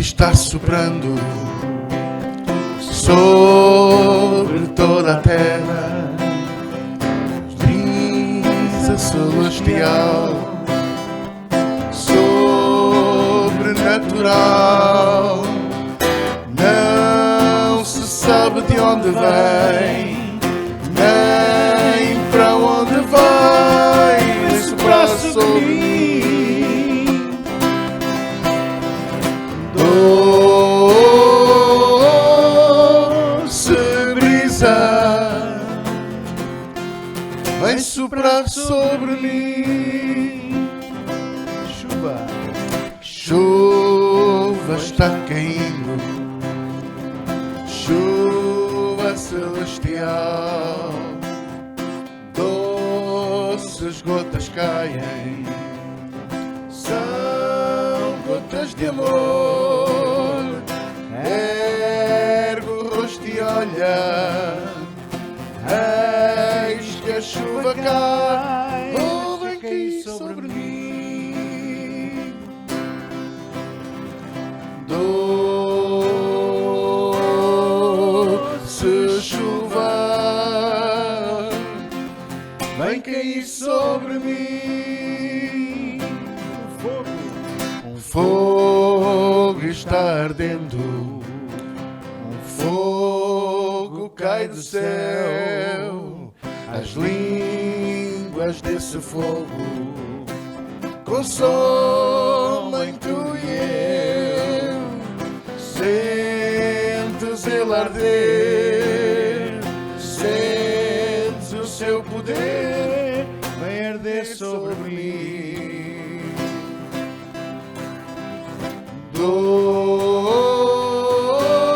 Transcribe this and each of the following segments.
está soprando sobre toda a terra, brisa celestial, sobrenatural. Não se sabe de onde vem, nem para onde vai, vem soprar sobre mim. Doce brisa, vem soprar sobre mim. Chuva, chuva está caindo, chuva celestial, doces gotas caem, são gotas de amor. Ergo o rosto e olha, eis que a chuva cai, oh, vem cair sobre mim. Doce chuva, vem cair sobre mim. Um fogo está ardendo, um fogo cai do céu. As línguas desse fogo consomem tu e eu. Sentes ele arder, sentes o seu poder, vem arder sobre mim.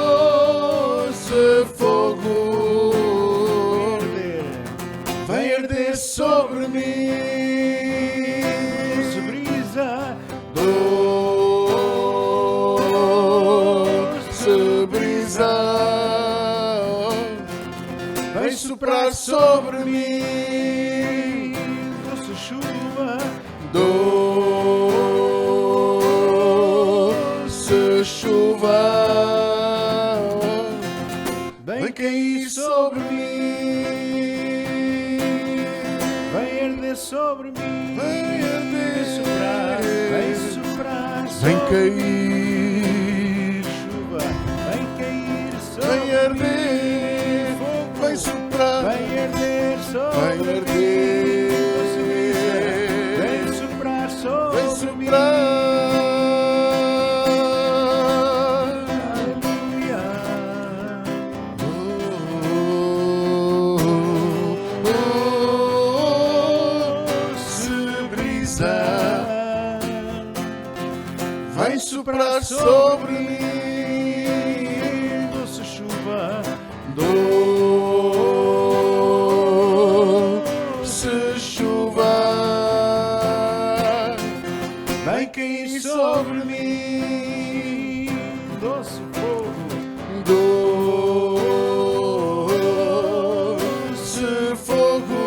Doce fogo, vem arder sobre mim. doce brisa, Doce brisa, vem soprar sobre mim. doce chuva, Doce chuva, vem cair sobre mim. vem arder sobre mim. Vem arder, Vem soprar vem sobre cair, chuva, vem cair sobre vem arder, fogo, vem soprar, vem arder sobre vem arder, vem soprar sobre vem soprar. Aleluia. Doce brisa, vem soprar sobre mim. Doce chuva, Doce chuva, vem cair sobre mim. doce fogo, Doce fogo,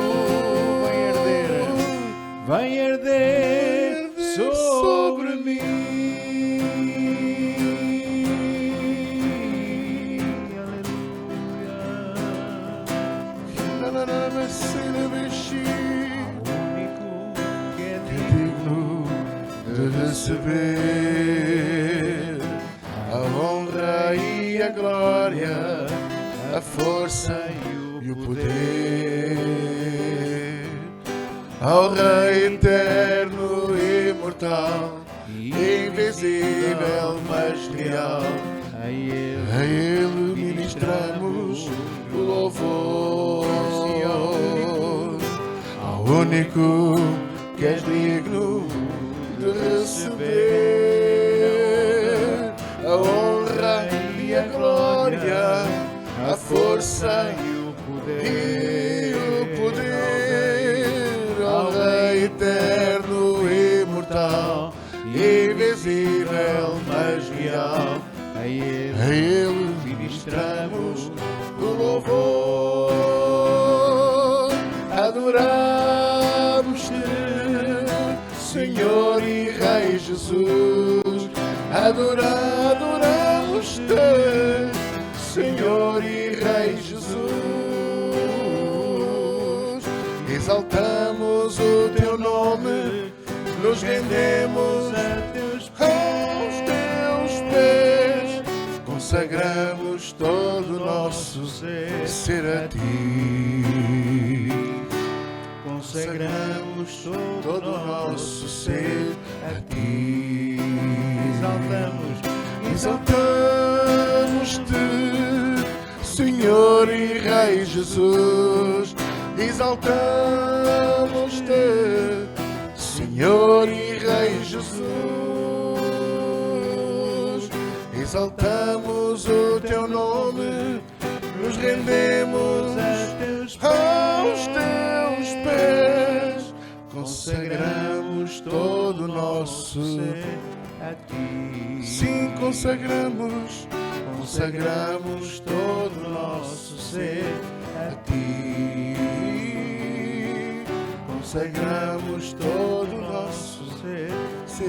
vem arder sobre mim. Aleluia. Único que é digno de receber a honra e a glória, a força e o poder, ao Rei eterno e imortal, invisível mas real. a Ele A Ele ministramos o louvor, ao único que és digno de receber a honra e a glória, a força e o poder, ao Rei eterno e imortal, invisível mas real. a Ele A Ele ministramos o louvor, adoramos-te, Senhor e Rei Jesus, adorado Rei Jesus. Exaltamos o teu nome, nos rendemos aos teus pés, consagramos todo o nosso ser a ti. Consagramos todo o nosso ser a ti. Exaltamos-te, Senhor e Rei Jesus. Exaltamos-te, Senhor e Rei Jesus. Exaltamos o teu nome, nos rendemos aos teus pés, consagramos todo o nosso ser a ti. Sim, consagramos todo o nosso ser a ti. Consagramos todo o nosso ser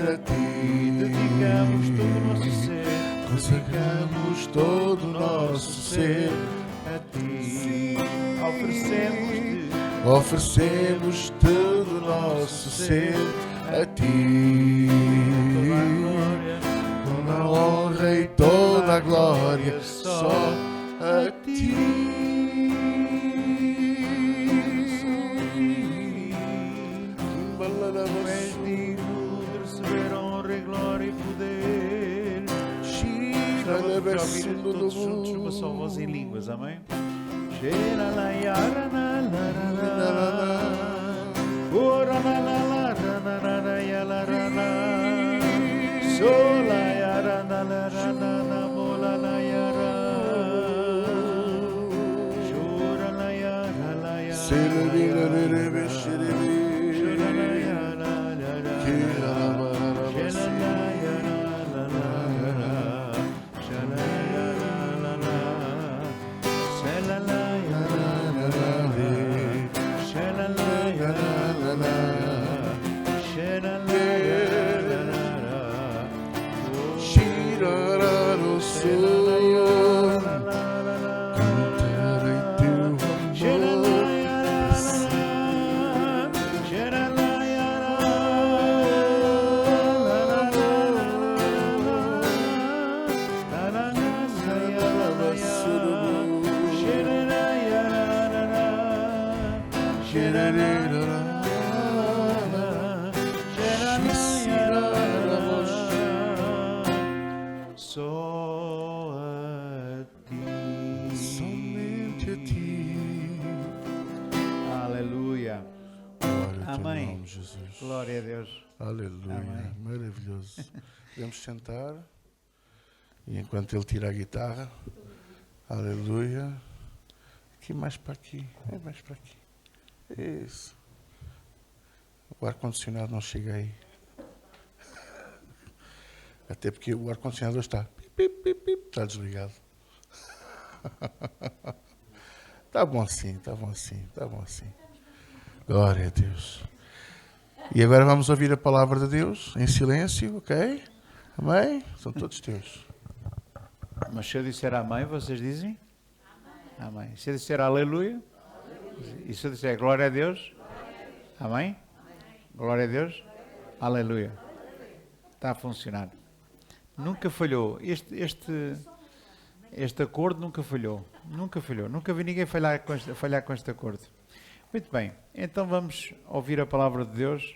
a ti. Dedicamos todo o nosso ser. Consagramos todo o nosso ser a ti. Oferecemos todo o nosso ser a ti. Toda a honra e toda a glória só a ti. És digno de receber honra e glória e poder. Gostava de ouvir todos juntos numa só voz em línguas, amém? Só a ti. Somente a ti. Aleluia. Glória ao teu Amém. nome, Jesus. Glória a Deus. Aleluia. Amém. Maravilhoso. Podemos sentar. E enquanto ele tira a guitarra. Aleluia. Aqui mais para aqui. É mais para aqui. Isso. O ar-condicionado não chega aí. Até porque o ar-condicionado está. Está desligado. Está bom assim, está bom assim, está bom assim. Glória a Deus. E agora vamos ouvir a palavra de Deus em silêncio, ok? Amém? São todos teus. Mas se eu disser amém, vocês dizem? Amém. Se eu disser aleluia? E se eu disser glória a Deus? Amém? Glória a Deus? Aleluia. Está a funcionar. Nunca falhou. Este acordo nunca falhou. Nunca falhou. Nunca vi ninguém falhar com este acordo. Muito bem. Então vamos ouvir a palavra de Deus.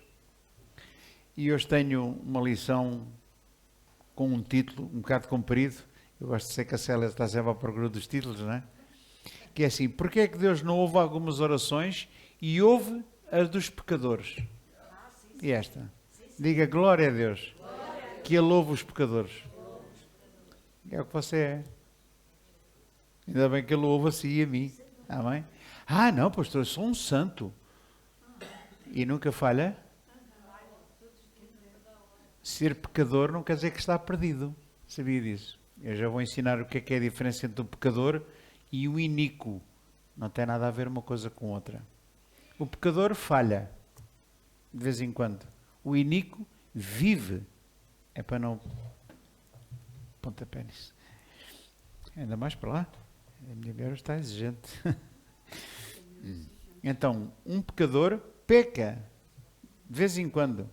E hoje tenho uma lição com um título um bocado comprido. Eu gosto de ser que a Célia está sempre à procura dos títulos, não é? Que é assim: porque é que Deus não ouve algumas orações e ouve as dos pecadores? E esta? Diga glória a Deus. Que Ele ouve os pecadores. É o que você é. Ainda bem que Ele ouve a si e a mim. Amém? Ah, não, pastor, eu sou um santo. E nunca falha? Ser pecador não quer dizer que está perdido. Sabia disso? Eu já vou ensinar o que é a diferença entre o pecador e o iníquo. Não tem nada a ver uma coisa com outra. O pecador falha. De vez em quando. O iníquo vive. É para não pontapé nisso. Ainda mais para lá. A minha mulher está exigente. Então, um pecador peca de vez em quando.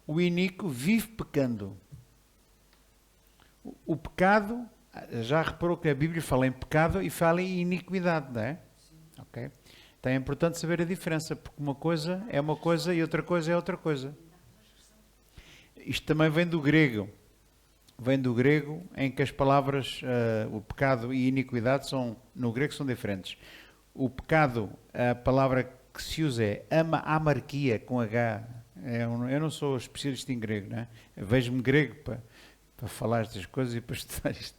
O iníquo vive pecando. O pecado, já reparou que a Bíblia fala em pecado e fala em iniquidade, não é? Ok? Então é importante saber a diferença, porque uma coisa é uma coisa e outra coisa é outra coisa. Isto também vem do grego. Vem do grego em que as palavras, o pecado e iniquidade, no grego são diferentes. O pecado, a palavra que se usa é amarquia, com H. Eu não sou especialista em grego, não é? Vejo-me grego para falar estas coisas e para estudar isto.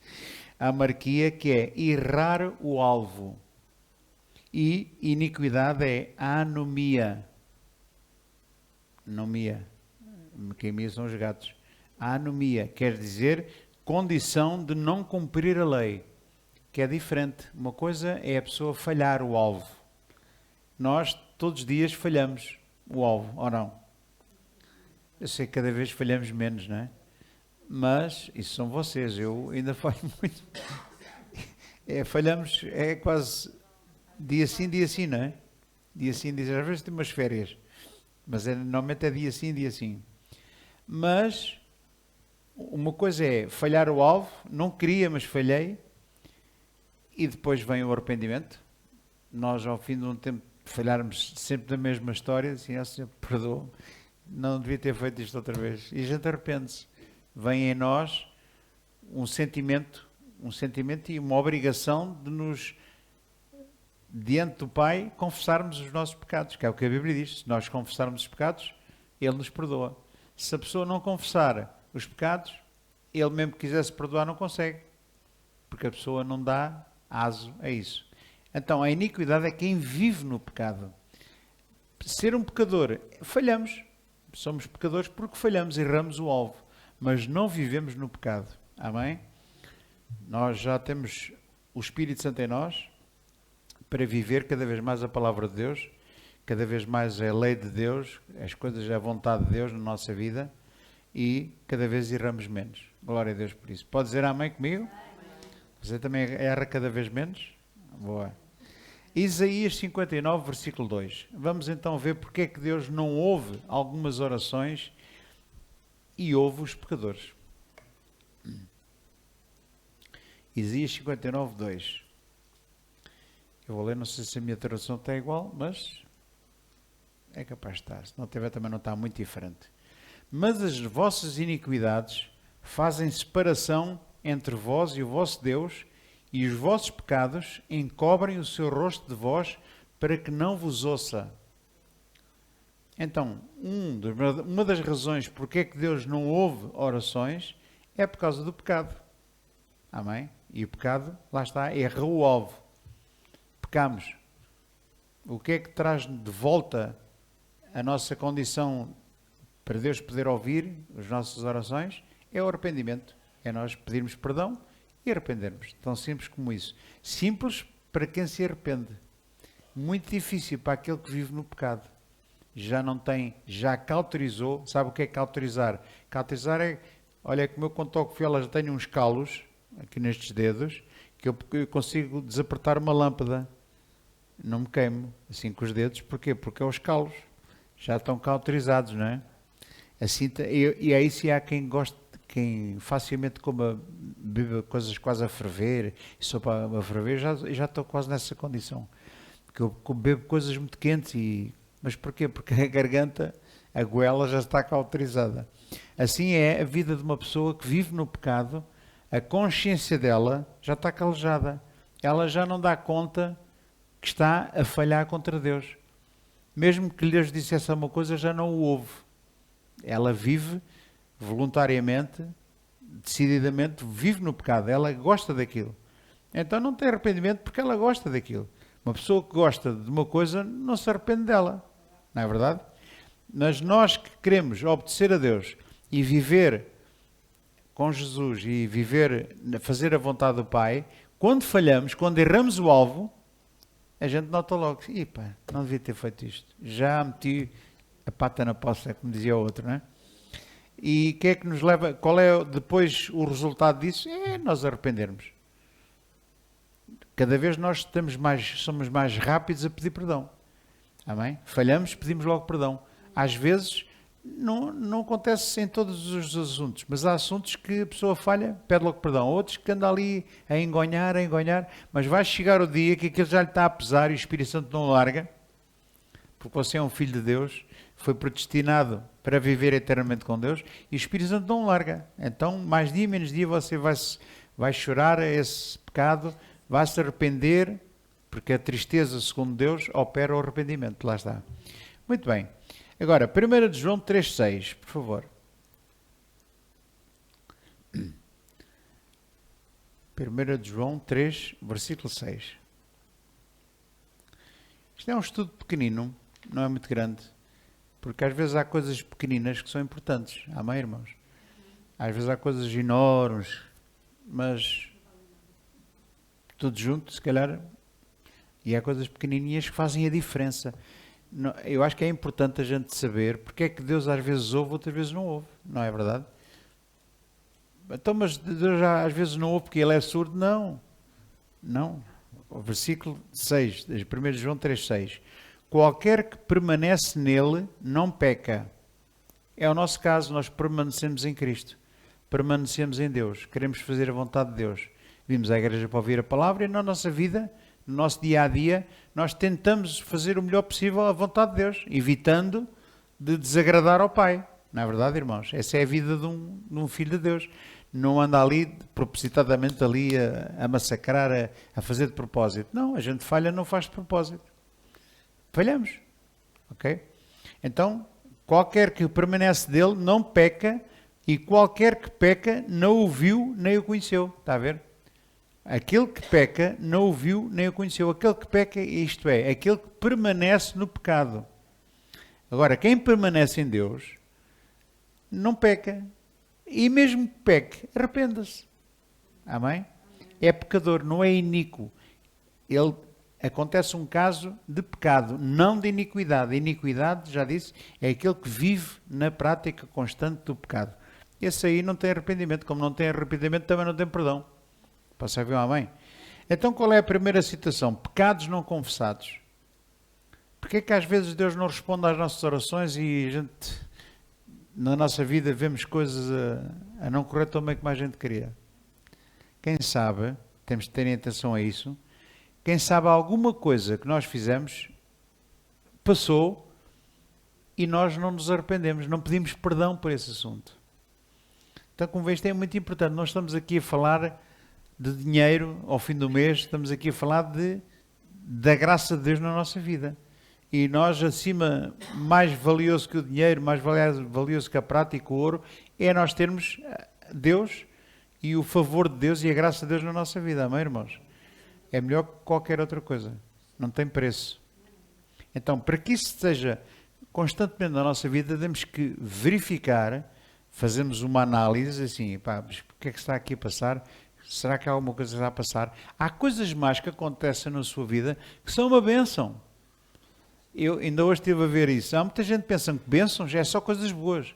A amarquia, que é errar o alvo. E iniquidade é anomia. Anomia. Quem mia são os gatos. A anomia quer dizer condição de não cumprir a lei, que é diferente. Uma coisa é a pessoa falhar o alvo. Nós, todos os dias, falhamos o alvo, ou não? Eu sei que cada vez falhamos menos, não é? Mas, isso são vocês, eu ainda falho muito. Falhamos, é quase dia sim, não é? Dia sim, às vezes tem umas férias, mas normalmente é dia sim. Mas, uma coisa é falhar o alvo, não queria, mas falhei, e depois vem o arrependimento. Nós, ao fim de um tempo, falharmos sempre da mesma história, assim, Senhor, perdoa, não devia ter feito isto outra vez. E a gente arrepende-se. Vem em nós um sentimento e uma obrigação de nos, diante do Pai, confessarmos os nossos pecados, que é o que a Bíblia diz. Se nós confessarmos os pecados, Ele nos perdoa. Se a pessoa não confessar os pecados, Ele mesmo que quisesse perdoar não consegue, porque a pessoa não dá aso a isso. Então, a iniquidade é quem vive no pecado. Ser um pecador, falhamos. Somos pecadores porque falhamos, erramos o alvo. Mas não vivemos no pecado. Amém? Nós já temos o Espírito Santo em nós para viver cada vez mais a palavra de Deus, cada vez mais a lei de Deus, as coisas, a vontade de Deus na nossa vida, e cada vez erramos menos. Glória a Deus por isso. Pode dizer amém comigo? Você também erra cada vez menos? Boa. Isaías 59, versículo 2. Vamos então ver porque é que Deus não ouve algumas orações e ouve os pecadores. Isaías 59, 2. Eu vou ler, não sei se a minha tradução está igual, mas é capaz de estar. Se não tiver, também não está muito diferente. Mas as vossas iniquidades fazem separação entre vós e o vosso Deus, e os vossos pecados encobrem o seu rosto de vós, para que não vos ouça. Então, uma das razões porque é que Deus não ouve orações é por causa do pecado. Amém? E o pecado, lá está, erra o alvo. Pecamos. O que é que traz de volta a nossa condição para Deus poder ouvir as nossas orações? É o arrependimento. É nós pedirmos perdão e arrependermos. Tão simples como isso. Simples para quem se arrepende. Muito difícil para aquele que vive no pecado. Já cauterizou. Sabe o que é cauterizar? Cauterizar é, olha, como eu quando toco viola já tenho uns calos aqui nestes dedos, que eu consigo desapertar uma lâmpada. Não me queimo assim com os dedos. Porquê? Porque é os calos. Já estão cauterizados, não é? Assim, e aí se há quem goste, quem facilmente bebe coisas quase a ferver, sopa a ferver, já estou quase nessa condição. Porque eu bebo coisas muito quentes. Mas porquê? Porque a garganta, a goela já está cauterizada. Assim é a vida de uma pessoa que vive no pecado, a consciência dela já está calejada. Ela já não dá conta que está a falhar contra Deus. Mesmo que lhes dissesse uma coisa, já não o ouve. Ela vive voluntariamente, decididamente, vive no pecado. Ela gosta daquilo. Então não tem arrependimento porque ela gosta daquilo. Uma pessoa que gosta de uma coisa não se arrepende dela. Não é verdade? Mas nós que queremos obedecer a Deus e viver com Jesus e fazer a vontade do Pai, quando falhamos, quando erramos o alvo, a gente nota logo, não devia ter feito isto. Já meti a pata na poça, como dizia o outro, não é? E o que é que nos leva, qual é depois o resultado disso? É nós arrependermos. Cada vez nós somos mais rápidos a pedir perdão. Amém? Falhamos, pedimos logo perdão. Às vezes, não acontece em todos os assuntos, mas há assuntos que a pessoa falha, pede logo perdão. Outros que andam ali a engonhar, mas vai chegar o dia que aquilo já lhe está a pesar e o Espírito Santo não larga, porque você é um filho de Deus, foi predestinado para viver eternamente com Deus, e o Espírito Santo não larga. Então, mais dia, menos dia, você vai chorar esse pecado, vai se arrepender, porque a tristeza, segundo Deus, opera o arrependimento. Lá está. Muito bem. Agora, 1 de João 3,6, por favor. 1 de João 3, versículo 6. Isto é um estudo pequenino, não é muito grande, porque às vezes há coisas pequeninas que são importantes. Amém, irmãos? Às vezes há coisas enormes, mas tudo junto, se calhar, e há coisas pequenininhas que fazem a diferença. Eu acho que é importante a gente saber porque é que Deus às vezes ouve, outras vezes não ouve, não é verdade? Então, mas Deus às vezes não ouve porque Ele é surdo? Não. O versículo 6, 1 João 3,6. Qualquer que permanece nele não peca. É o nosso caso, nós permanecemos em Cristo, permanecemos em Deus, queremos fazer a vontade de Deus. Vimos à igreja para ouvir a palavra e na nossa vida, no nosso dia a dia, nós tentamos fazer o melhor possível a vontade de Deus, evitando de desagradar ao Pai. Não é verdade, irmãos? Essa é a vida de um filho de Deus. Não anda ali, propositadamente ali, a massacrar, a fazer de propósito. Não, a gente falha, não faz de propósito. Falhamos. Ok? Então, qualquer que permanece dele não peca, e qualquer que peca não o viu nem o conheceu. Está a ver? Aquele que peca não o viu nem o conheceu. Aquele que peca, isto é, aquele que permanece no pecado. Agora, quem permanece em Deus não peca. E mesmo que peque, arrependa-se. Amém? É pecador, não é iníquo. Acontece um caso de pecado, não de iniquidade. Iniquidade, já disse, é aquele que vive na prática constante do pecado. Esse aí não tem arrependimento. Como não tem arrependimento, também não tem perdão. Posso ouvir um amém? Então, qual é a primeira citação? Pecados não confessados. Porquê é que às vezes Deus não responde às nossas orações e a gente, na nossa vida, vemos coisas a não correr tão bem como a gente queria? Quem sabe, temos de ter atenção a isso, quem sabe alguma coisa que nós fizemos passou e nós não nos arrependemos, não pedimos perdão por esse assunto. Então, como vês, isto é muito importante. Nós estamos aqui a falar de dinheiro ao fim do mês, estamos aqui a falar da graça de Deus na nossa vida. E nós, acima, mais valioso que o dinheiro, mais valioso que a prata e que o ouro, é nós termos Deus e o favor de Deus e a graça de Deus na nossa vida. Amém, irmãos? É melhor que qualquer outra coisa. Não tem preço. Então, para que isso esteja constantemente na nossa vida, temos que verificar, fazemos uma análise, assim, pá, mas o que é que está aqui a passar? Será que há alguma coisa que está a passar? Há coisas más que acontecem na sua vida que são uma bênção. Eu ainda hoje estive a ver isso. Há muita gente que pensa que bênçãos é só coisas boas.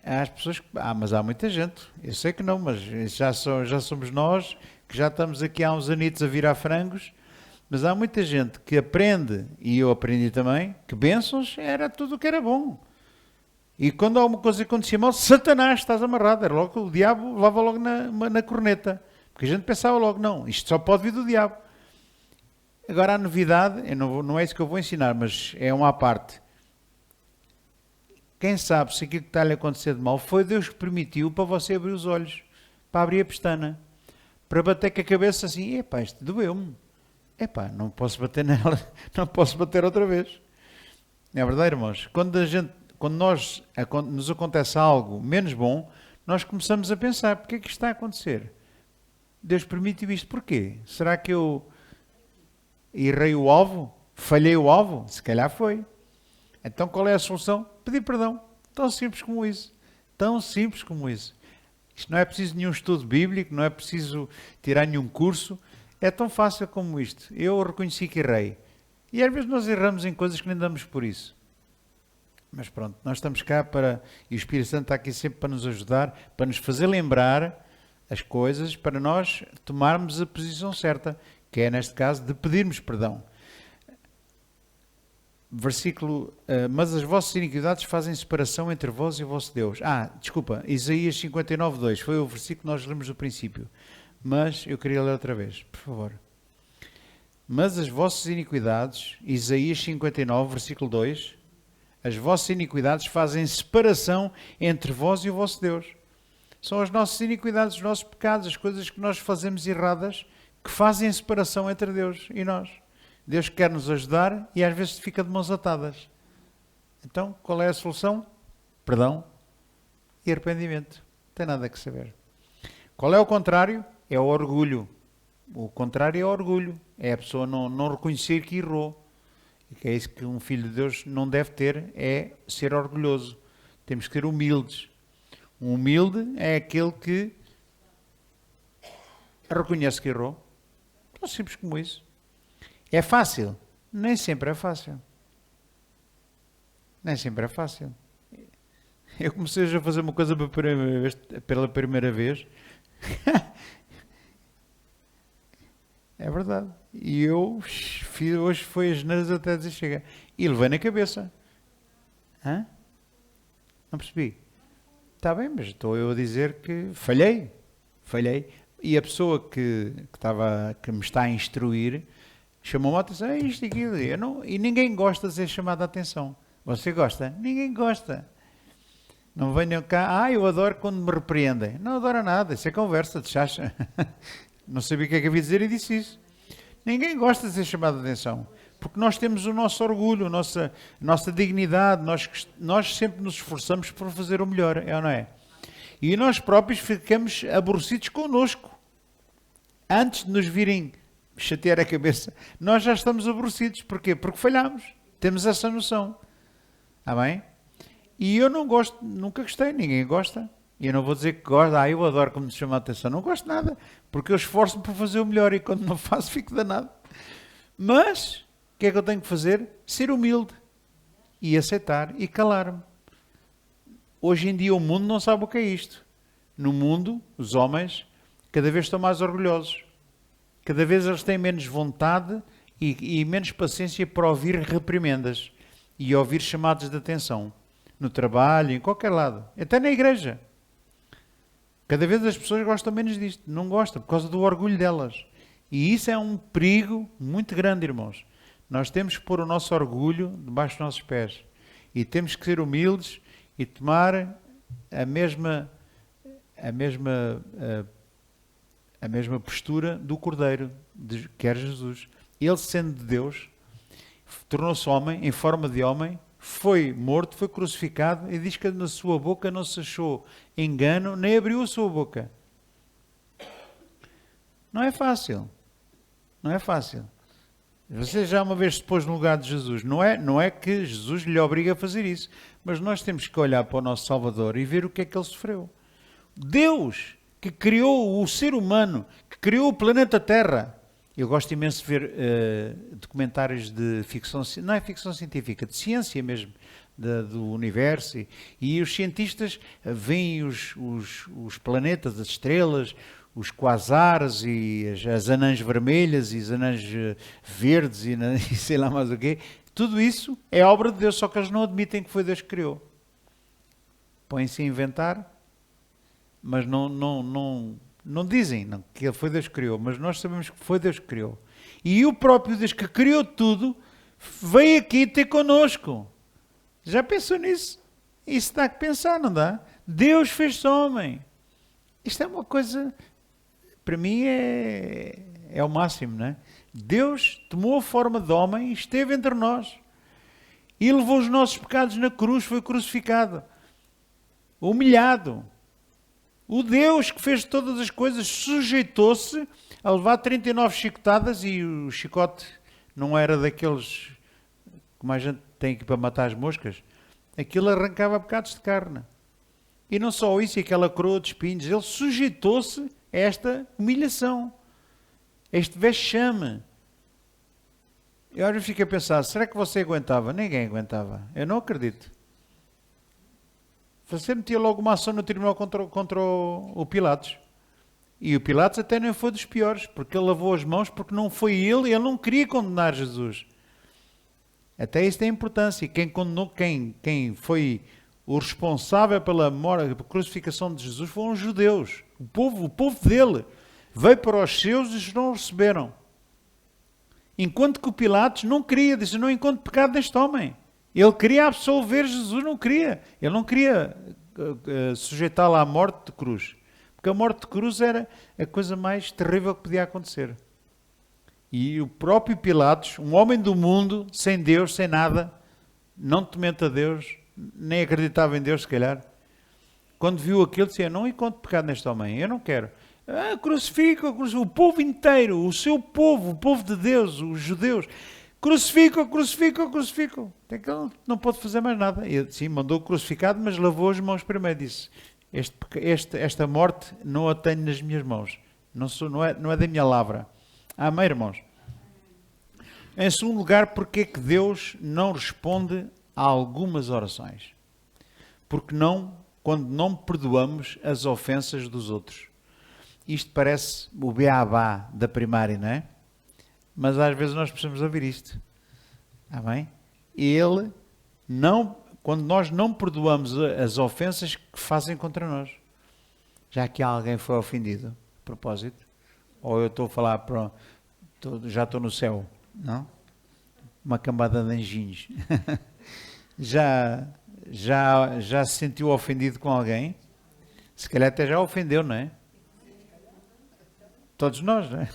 Há as pessoas que... mas há muita gente. Eu sei que não, mas já somos nós, que já estamos aqui há uns anitos a virar frangos. Mas há muita gente que aprende, e eu aprendi também, que bênçãos era tudo o que era bom. E quando alguma coisa acontecia mal, Satanás, estás amarrado. Era logo o diabo levava logo na corneta. Porque a gente pensava logo, não, isto só pode vir do diabo. Agora a novidade, não é isso que eu vou ensinar, mas é uma à parte. Quem sabe se aquilo que está a lhe acontecer de mal foi Deus que permitiu para você abrir os olhos, para abrir a pestana, para bater com a cabeça assim, epá, isto doeu-me. Epá, não posso bater nela, não posso bater outra vez. É verdade, irmãos? Quando nos acontece algo menos bom, nós começamos a pensar, porquê é que isto está a acontecer? Deus permitiu isto, porquê? Será que eu errei o alvo? Falhei o alvo? Se calhar foi. Então qual é a solução? Pedir perdão. Tão simples como isso. Tão simples como isso. Isto não é preciso nenhum estudo bíblico, não é preciso tirar nenhum curso. É tão fácil como isto. Eu reconheci que errei. E às vezes nós erramos em coisas que nem damos por isso. Mas pronto, nós estamos cá e o Espírito Santo está aqui sempre para nos ajudar, para nos fazer lembrar as coisas, para nós tomarmos a posição certa. que é neste caso de pedirmos perdão. Versículo, mas as vossas iniquidades fazem separação entre vós e o vosso Deus. Desculpa, Isaías 59, 2, foi o versículo que nós lemos do princípio, mas eu queria ler outra vez, por favor. Mas as vossas iniquidades, Isaías 59, versículo 2, as vossas iniquidades fazem separação entre vós e o vosso Deus. São as nossas iniquidades, os nossos pecados, as coisas que nós fazemos erradas, que fazem separação entre Deus e nós. Deus quer nos ajudar e às vezes fica de mãos atadas. Então, qual é a solução? Perdão e arrependimento. Não tem nada a que saber. Qual é o contrário? É o orgulho. O contrário é o orgulho. É a pessoa não reconhecer que errou. E que é isso que um filho de Deus não deve ter, é ser orgulhoso. Temos que ser humildes. Um humilde é aquele que reconhece que errou. Tão simples como isso. É fácil? Nem sempre é fácil. Nem sempre é fácil. Eu comecei a fazer uma coisa pela primeira vez. É verdade. E eu fiz, hoje foi as neiras até dizer chega. E levei na cabeça. Hã? Não percebi. Está bem, mas estou eu a dizer que falhei. Falhei. E a pessoa que me está a instruir chamou-me a atenção, isto e aquilo. E ninguém gosta de ser chamado a atenção. Você gosta? Ninguém gosta. Não venham cá, eu adoro quando me repreendem. Não adoro nada, isso é conversa de chacha. Não sabia o que é que havia de dizer e disse isso. Ninguém gosta de ser chamado a atenção. Porque nós temos o nosso orgulho, a nossa dignidade, nós sempre nos esforçamos por fazer o melhor, é ou não é? E nós próprios ficamos aborrecidos connosco. Antes de nos virem chatear a cabeça, nós já estamos aborrecidos. Porquê? Porque falhamos. Temos essa noção. Está bem? E eu não gosto, nunca gostei, ninguém gosta. E eu não vou dizer que gosto, eu adoro como me chama a atenção. Não gosto nada, porque eu esforço-me por fazer o melhor e quando não faço fico danado. Mas, o que é que eu tenho que fazer? Ser humilde e aceitar e calar-me. Hoje em dia o mundo não sabe o que é isto. No mundo, os homens cada vez estão mais orgulhosos. Cada vez eles têm menos vontade e menos paciência para ouvir reprimendas e ouvir chamados de atenção. No trabalho, em qualquer lado. Até na igreja. Cada vez as pessoas gostam menos disto. Não gostam, por causa do orgulho delas. E isso é um perigo muito grande, irmãos. Nós temos que pôr o nosso orgulho debaixo dos nossos pés. E temos que ser humildes e tomar a mesma postura do Cordeiro, que era Jesus. Ele, sendo de Deus, tornou-se homem, em forma de homem, foi morto, foi crucificado, e diz que na sua boca não se achou engano, nem abriu a sua boca. Não é fácil. Não é fácil. Você já uma vez se pôs no lugar de Jesus. Não é que Jesus lhe obriga a fazer isso, mas nós temos que olhar para o nosso Salvador e ver o que é que ele sofreu. Deus, que criou o ser humano, que criou o planeta Terra. Eu gosto imenso de ver documentários de ficção, não é ficção científica, de ciência mesmo, do universo. E os cientistas veem os planetas, as estrelas, os quasares e as anãs vermelhas e as anãs verdes e sei lá mais o quê. Tudo isso é obra de Deus, só que eles não admitem que foi Deus que criou. Põem-se a inventar, mas não dizem que foi Deus que criou, mas nós sabemos que foi Deus que criou. E o próprio Deus que criou tudo veio aqui ter connosco. Já pensou nisso? Isso dá que pensar, não dá? Deus fez-se homem. Isto é uma coisa, para mim é o máximo, não é? Deus tomou a forma de homem e esteve entre nós. E levou os nossos pecados na cruz, foi crucificado. Humilhado. O Deus que fez todas as coisas sujeitou-se a levar 39 chicotadas, e o chicote não era daqueles que mais gente tem aqui para matar as moscas. Aquilo arrancava bocados de carne. E não só isso, e aquela coroa de espinhos. Ele sujeitou-se a esta humilhação, a este vexame. Eu às vezes fico a pensar, será que você aguentava? Ninguém aguentava. Eu não acredito. Você metia logo uma ação no tribunal contra o Pilatos. E o Pilatos até nem foi dos piores, porque ele lavou as mãos, porque não foi ele não queria condenar Jesus. Até isso tem importância. Quem condenou, quem foi o responsável pela morte, pela crucificação de Jesus foram os judeus. O povo dele veio para os seus e os não receberam. Enquanto que o Pilatos não queria, disse, não encontro pecado neste homem. Ele queria absolver Jesus, não queria. Ele não queria sujeitá-lo à morte de cruz. Porque a morte de cruz era a coisa mais terrível que podia acontecer. E o próprio Pilatos, um homem do mundo, sem Deus, sem nada, não temente a Deus, nem acreditava em Deus, se calhar, quando viu aquilo, dizia, não encontro pecado neste homem, eu não quero. Crucifica o povo inteiro, o seu povo, o povo de Deus, os judeus, crucifica. Até que ele não pôde fazer mais nada. Ele, sim, mandou crucificado, mas lavou as mãos primeiro, disse, esta morte não a tenho nas minhas mãos, não é da minha lavra. Amém, irmãos? Em segundo lugar, porque é que Deus não responde a algumas orações? Porque quando não perdoamos as ofensas dos outros. Isto parece o beabá da primária, não é? Mas às vezes nós precisamos ouvir isto. Amém? Quando nós não perdoamos as ofensas que fazem contra nós. Já que alguém foi ofendido, a propósito, ou eu estou a falar já estou no céu, não? Uma cambada de anjinhos. já se sentiu ofendido com alguém? Se calhar até já ofendeu, não é? Todos nós, não é?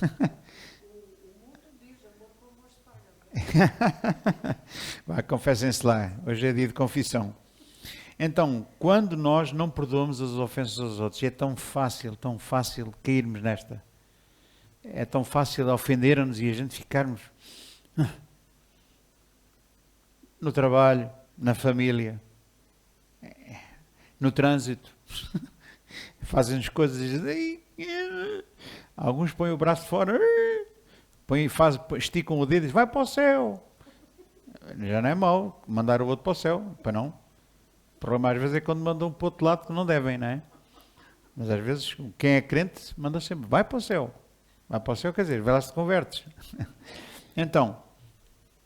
Vai, confessem-se lá. Hoje é dia de confissão. Então, quando nós não perdoamos as ofensas aos outros, é tão fácil cairmos nesta. É tão fácil ofender-nos e a gente ficarmos no trabalho, na família, no trânsito. Fazem-nos coisas e dizem, alguns põem o braço fora, esticam o dedo e dizem, vai para o céu. Já não é mau mandar o outro para o céu, para não. O problema às vezes é quando mandam para o outro lado que não devem, não é? Mas às vezes quem é crente manda sempre, vai para o céu. Vai para o céu, quer dizer, vai lá se te convertes. Então,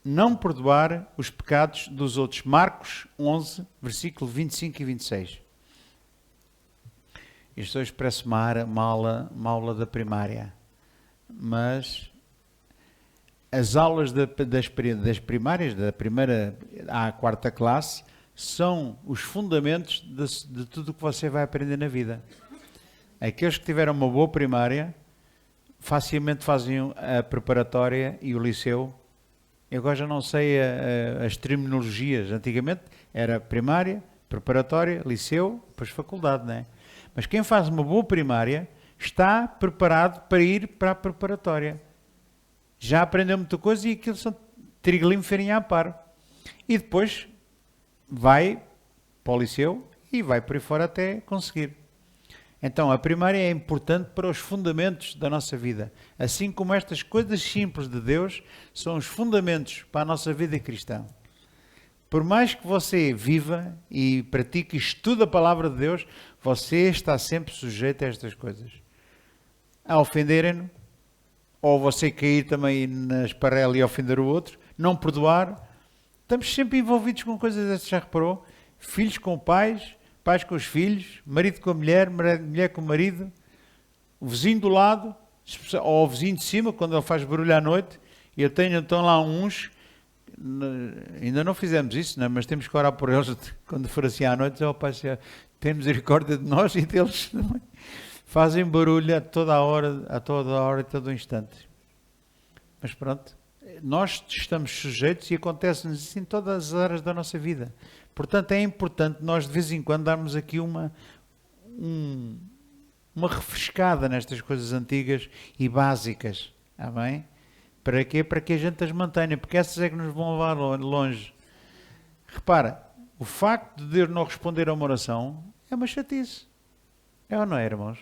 não perdoar os pecados dos outros. Marcos 11, versículo 25 e 26. Isto hoje parece uma aula da primária. Mas as aulas das primárias, da primeira à quarta classe, são os fundamentos de tudo o que você vai aprender na vida. Aqueles que tiveram uma boa primária facilmente fazem a preparatória e o liceu. Eu agora já não sei as terminologias. Antigamente era primária, preparatória, liceu, depois faculdade, não é? Mas quem faz uma boa primária está preparado para ir para a preparatória. Já aprendeu muita coisa e aquilo são trigolim farinha a par. E depois vai para o liceu e vai por aí fora até conseguir. Então, a primária é importante para os fundamentos da nossa vida. Assim como estas coisas simples de Deus são os fundamentos para a nossa vida cristã. Por mais que você viva e pratique e estude a palavra de Deus, você está sempre sujeito a estas coisas. A ofenderem-no, ou você cair também na esparrela e ofender o outro, não perdoar. Estamos sempre envolvidos com coisas dessas, já reparou? Filhos com pais, pais com os filhos, marido com a mulher, mulher com o marido, o vizinho do lado, ou o vizinho de cima, quando ele faz barulho à noite. Eu tenho então lá uns, ainda não fizemos isso, não, mas temos que orar por eles quando for assim à noite. Oh, Pai, tem misericórdia de nós e deles também. Fazem barulho a toda a hora e todo o instante. Mas pronto, nós estamos sujeitos e acontece-nos isso em todas as áreas da nossa vida. Portanto, é importante nós de vez em quando darmos aqui uma refrescada nestas coisas antigas e básicas. Está bem? Para quê? Para que a gente as mantenha, porque essas é que nos vão levar longe. Repara, o facto de Deus não responder a uma oração é uma chatice. É ou não é, irmãos?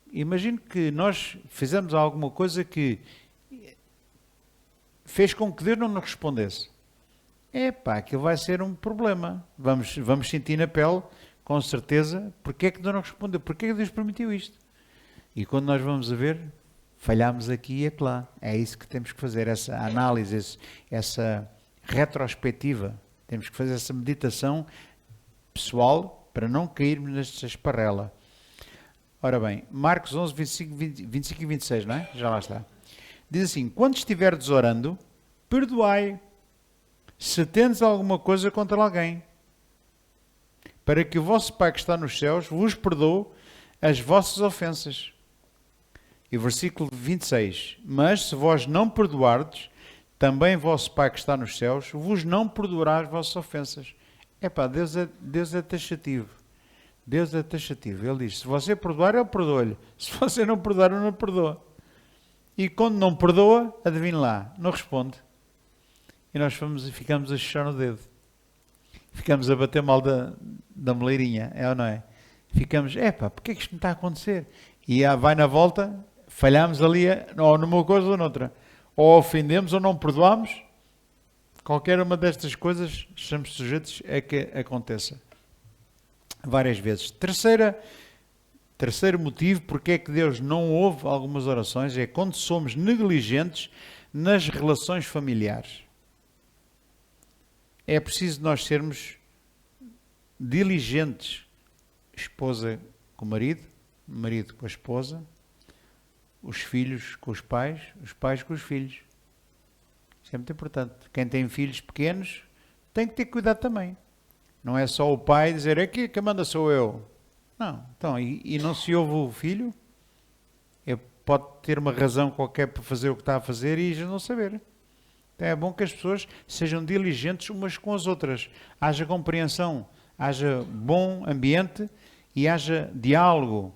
Imagino que nós fizemos alguma coisa que fez com que Deus não nos respondesse. Aquilo vai ser um problema. Vamos sentir na pele, com certeza, porque é que Deus não respondeu? Porque é que Deus permitiu isto? E quando nós vamos a ver, falhamos aqui e acolá. É isso que temos que fazer, essa análise, essa retrospectiva. Temos que fazer essa meditação pessoal para não cairmos nesta esparrela. Ora bem, Marcos 11, 25 e 26, não é? Já lá está. Diz assim, quando estiverdes orando, perdoai, se tendes alguma coisa contra alguém, para que o vosso Pai que está nos céus vos perdoe as vossas ofensas. E versículo 26, mas se vós não perdoardes, também vosso Pai que está nos céus vos não perdoará as vossas ofensas. Epá, Deus é taxativo. Deus é taxativo. Ele diz, se você perdoar, eu perdoo-lhe. Se você não perdoar, eu não perdoo. E quando não perdoa, adivinhe lá, não responde. E nós ficamos a chuchar no dedo. Ficamos a bater mal da moleirinha, é ou não é? Ficamos, porque é que isto me está a acontecer? E vai na volta, falhamos ali, ou numa coisa ou noutra. Ou ofendemos ou não perdoamos. Qualquer uma destas coisas, estamos sujeitos a que aconteça. Várias vezes. Terceiro motivo porque é que Deus não ouve algumas orações é quando somos negligentes nas relações familiares. É preciso nós sermos diligentes, esposa com o marido com a esposa, os filhos com os pais com os filhos. Isso é muito importante. Quem tem filhos pequenos tem que ter cuidado também. Não é só o pai dizer, aqui quem manda sou eu. Não. Então, e não se ouve o filho? Ele pode ter uma razão qualquer para fazer o que está a fazer e já não saber. Então é bom que as pessoas sejam diligentes umas com as outras. Haja compreensão, haja bom ambiente e haja diálogo.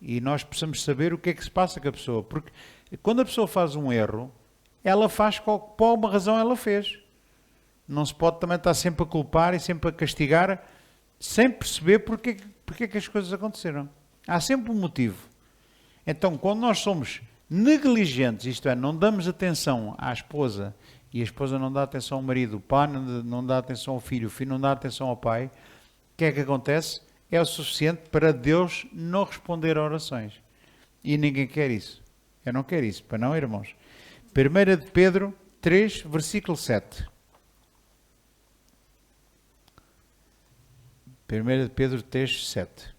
E nós possamos saber o que é que se passa com a pessoa. Porque quando a pessoa faz um erro, ela faz por alguma razão ela fez. Não se pode também estar sempre a culpar e sempre a castigar sem perceber porque é que as coisas aconteceram. Há sempre um motivo. Então, quando nós somos negligentes, isto é, não damos atenção à esposa e a esposa não dá atenção ao marido, o pai não dá atenção ao filho, o filho não dá atenção ao pai, o que é que acontece? É o suficiente para Deus não responder a orações. E ninguém quer isso. Eu não quero isso, para não, irmãos. 1 de Pedro 3, versículo 7. 1 de Pedro 3, 7.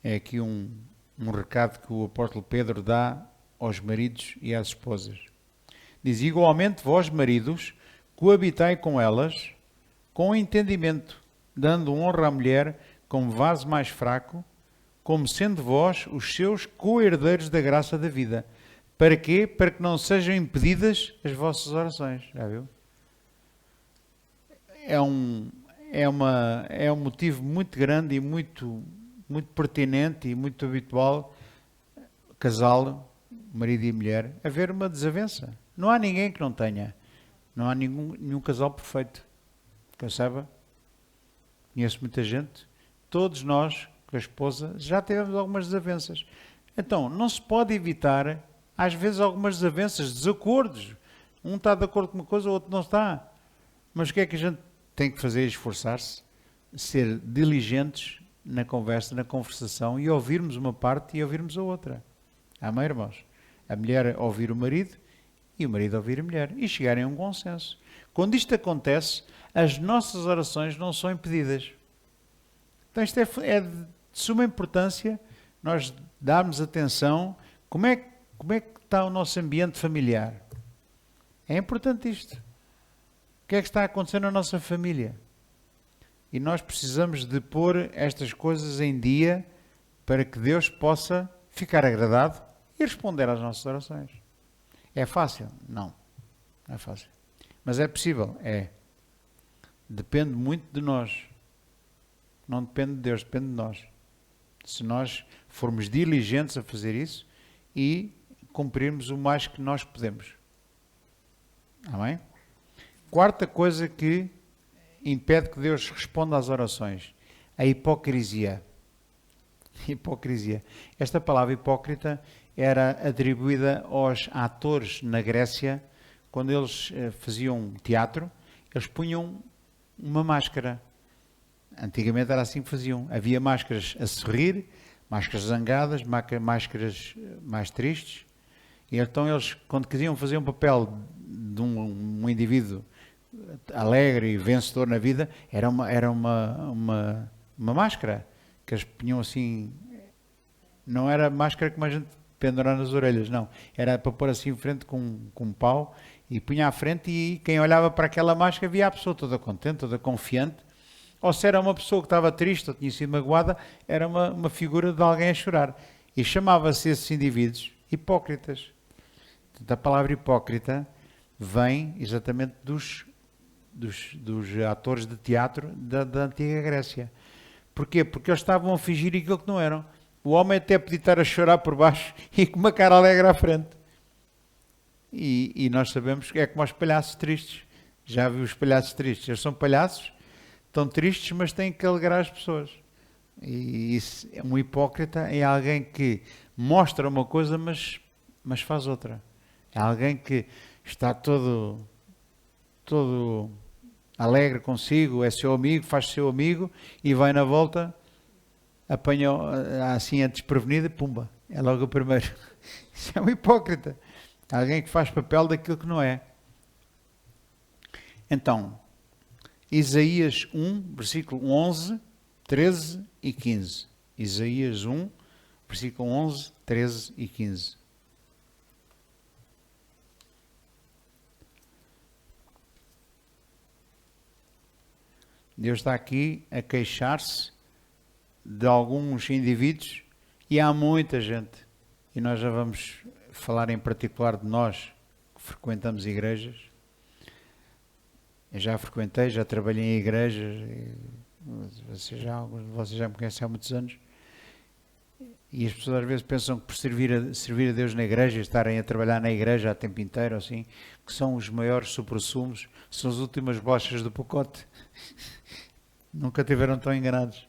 É aqui um recado que o apóstolo Pedro dá aos maridos e às esposas. Diz, igualmente vós, maridos, coabitai com elas com entendimento, dando honra à mulher como vaso mais fraco, como sendo vós os seus co-herdeiros da graça da vida. Para quê? Para que não sejam impedidas as vossas orações. Já viu? É um motivo muito grande e muito pertinente e muito habitual, casal, marido e mulher, haver uma desavença. Não há ninguém que não tenha. Não há nenhum casal perfeito. Que eu saiba, conheço muita gente, todos nós, com a esposa, já tivemos algumas desavenças. Então, não se pode evitar, às vezes, algumas desavenças, desacordos. Um está de acordo com uma coisa, o outro não está. Mas o que é que a gente tem que fazer? Esforçar-se, ser diligentes na conversa, na conversação e ouvirmos uma parte e ouvirmos a outra. Amém, irmãos? A mulher ouvir o marido e o marido ouvir a mulher e chegarem a um consenso. Quando isto acontece, as nossas orações não são impedidas. Então isto é de suma importância nós darmos atenção como é que está o nosso ambiente familiar. É importante isto. O que é que está acontecendo na nossa família? E nós precisamos de pôr estas coisas em dia para que Deus possa ficar agradado e responder às nossas orações. É fácil? Não. Não é fácil. Mas é possível? É. Depende muito de nós. Não depende de Deus, depende de nós. Se nós formos diligentes a fazer isso e cumprirmos o mais que nós podemos. Amém? Quarta coisa que impede que Deus responda às orações. A hipocrisia. Hipocrisia. Esta palavra hipócrita era atribuída aos atores na Grécia. Quando eles faziam teatro, eles punham uma máscara. Antigamente era assim que faziam. Havia máscaras a sorrir, máscaras zangadas, máscaras mais tristes. E então eles, quando queriam fazer um papel de um indivíduo alegre e vencedor na vida, era uma máscara que eles punham assim. Não era máscara como a gente pendurar nas orelhas, não. Era para pôr assim em frente com um pau e punha à frente, e quem olhava para aquela máscara via a pessoa toda contente, toda confiante. Ou se era uma pessoa que estava triste ou tinha sido magoada, era uma figura de alguém a chorar. E chamava-se esses indivíduos hipócritas. Portanto, a palavra hipócrita vem exatamente dos atores de teatro da antiga Grécia. Porquê? Porque eles estavam a fingir aquilo que não eram. O homem até podia estar a chorar por baixo e com uma cara alegre à frente. E nós sabemos que é como os palhaços tristes. Já viu os palhaços tristes? Eles são palhaços, estão tristes, mas têm que alegrar as pessoas. E isso, um hipócrita é alguém que mostra uma coisa, mas faz outra. É alguém que está todo alegre consigo, é seu amigo, faz seu amigo e vai na volta, apanha assim a desprevenida, pumba, é logo o primeiro. Isso é um hipócrita. Alguém que faz papel daquilo que não é. Então, Isaías 1, versículo 11, 13 e 15. Isaías 1, versículo 11, 13 e 15. Deus está aqui a queixar-se de alguns indivíduos, e há muita gente, e nós já vamos falar em particular de nós que frequentamos igrejas. Eu já frequentei, já trabalhei em igrejas, alguns de vocês já me conhecem há muitos anos, e as pessoas às vezes pensam que por servir a Deus na igreja, estarem a trabalhar na igreja a tempo inteiro, assim, que são os maiores supressumos, são as últimas bolachas do pacote. Nunca estiveram tão enganados.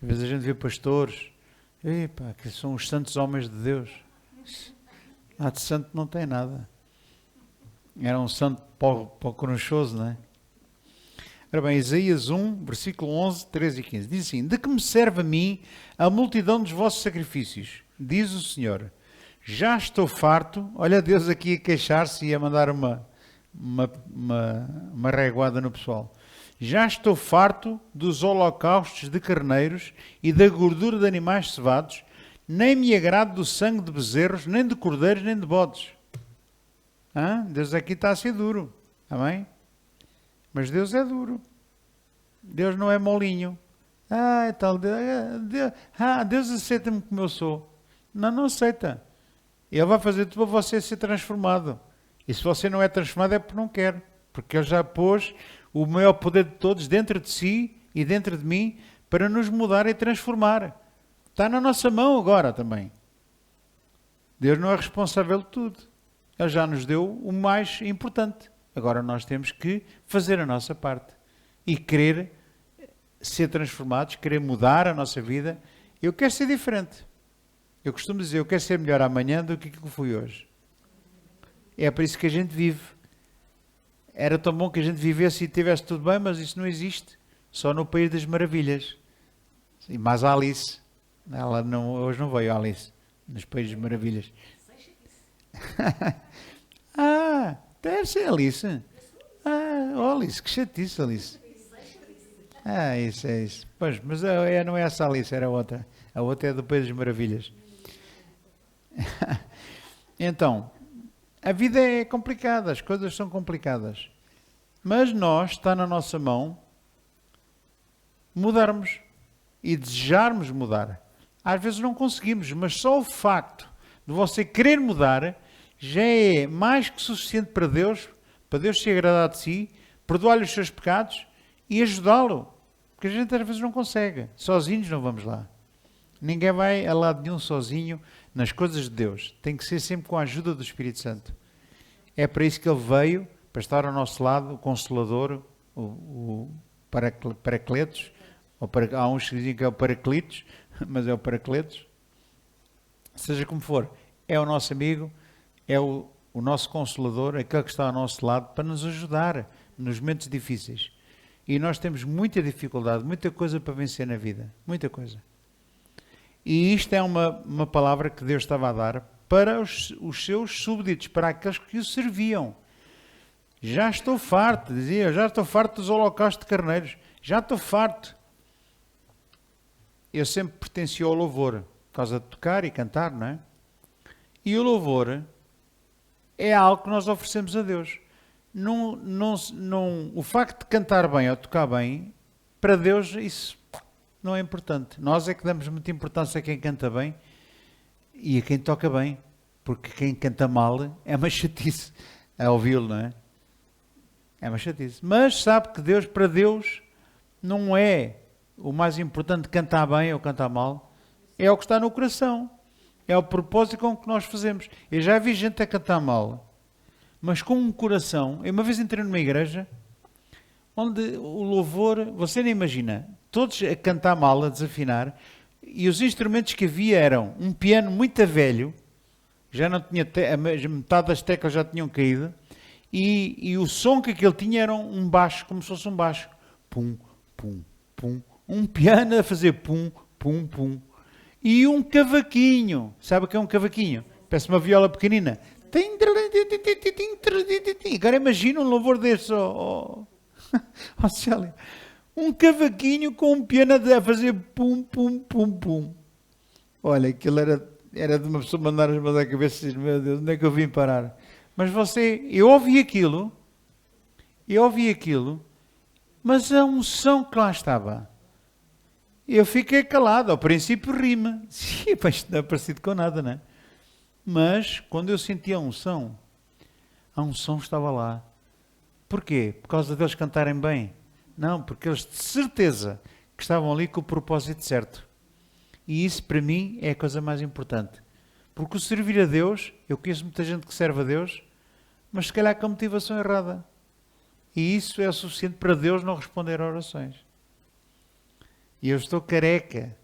Às vezes a gente vê pastores, que são os santos homens de Deus. Lá de santo não tem nada. Era um santo para o conchoso, não é? Ora bem, Isaías 1, versículo 11, 13 e 15. Diz assim: de que me serve a mim a multidão dos vossos sacrifícios? Diz o Senhor. Já estou farto. Olha Deus aqui a queixar-se e a mandar uma reguada no pessoal. Já estou farto dos holocaustos de carneiros e da gordura de animais cevados, nem me agrado do sangue de bezerros, nem de cordeiros, nem de bodes. Deus aqui está a ser duro. Amém? Mas Deus é duro. Deus não é molinho. Deus aceita-me como eu sou. Não aceita. Ele vai fazer tudo para você ser transformado. E se você não é transformado é porque não quer. Porque Ele já pôs o maior poder de todos dentro de si e dentro de mim para nos mudar e transformar. Está na nossa mão agora também. Deus não é responsável de tudo. Ele já nos deu o mais importante. Agora nós temos que fazer a nossa parte e querer ser transformados, querer mudar a nossa vida. Eu quero ser diferente. Eu costumo dizer, eu quero ser melhor amanhã do que fui hoje. É por isso que a gente vive. Era tão bom que a gente vivesse e tivesse tudo bem, mas isso não existe. Só no País das Maravilhas. E mais a Alice. Ela hoje não veio, a Alice, nos Países das Maravilhas. Deve ser Alice. Alice, que chatice, Alice. Isso é isso. Pois, mas não é essa Alice, era outra. A outra é do País das Maravilhas. Então, a vida é complicada, as coisas são complicadas. Mas está na nossa mão, mudarmos e desejarmos mudar. Às vezes não conseguimos, mas só o facto de você querer mudar já é mais que suficiente para Deus se agradar de si, perdoar-lhe os seus pecados e ajudá-lo. Porque a gente às vezes não consegue. Sozinhos não vamos lá. Ninguém vai a lado nenhum sozinho nas coisas de Deus. Tem que ser sempre com a ajuda do Espírito Santo. É para isso que Ele veio, para estar ao nosso lado, o Consolador, o Paracletos, há uns que dizem que é o Paraclitos, mas é o Paracletos. Seja como for, é o nosso amigo, é o nosso Consolador, aquele que está ao nosso lado para nos ajudar nos momentos difíceis. E nós temos muita dificuldade, muita coisa para vencer na vida. Muita coisa. E isto é uma palavra que Deus estava a dar para os seus súbditos, para aqueles que o serviam. Já estou farto, dizia, já estou farto dos holocaustos de carneiros. Já estou farto. Eu sempre pertenci ao louvor, por causa de tocar e cantar, não é? E o louvor é algo que nós oferecemos a Deus. O facto de cantar bem ou tocar bem, para Deus isso não é importante. Nós é que damos muita importância a quem canta bem e a quem toca bem, porque quem canta mal é uma chatice a ouvi-lo, não é? É uma chatice. Mas sabe que Deus, para Deus, não é o mais importante cantar bem ou cantar mal, é o que está no coração. É o propósito com que nós fazemos. Eu já vi gente a cantar mal, mas com um coração. Eu uma vez entrei numa igreja onde o louvor, você nem imagina, todos a cantar mal, a desafinar, e os instrumentos que havia eram um piano muito velho, já não tinha, metade das teclas já tinham caído, e o som que aquele tinha era um baixo, como se fosse um baixo. Pum, pum, pum. Um piano a fazer pum, pum, pum. E um cavaquinho. Sabe o que é um cavaquinho? Parece uma viola pequenina. Agora imagina um louvor desse, Célia. Um cavaquinho com um piano a fazer pum, pum, pum, pum. Olha, aquilo era de uma pessoa mandar as mãos à cabeça e dizer, meu Deus, onde é que eu vim parar? Mas eu ouvi aquilo, mas a unção que lá estava, eu fiquei calado. Ao princípio rima. Sim, mas não é parecido com nada, não é? Mas quando eu senti a unção estava lá. Porquê? Por causa deles cantarem bem? Não, porque eles de certeza que estavam ali com o propósito certo. E isso para mim é a coisa mais importante. Porque o servir a Deus, eu conheço muita gente que serve a Deus, mas se calhar com a motivação errada. E isso é o suficiente para Deus não responder a orações. E eu estou careca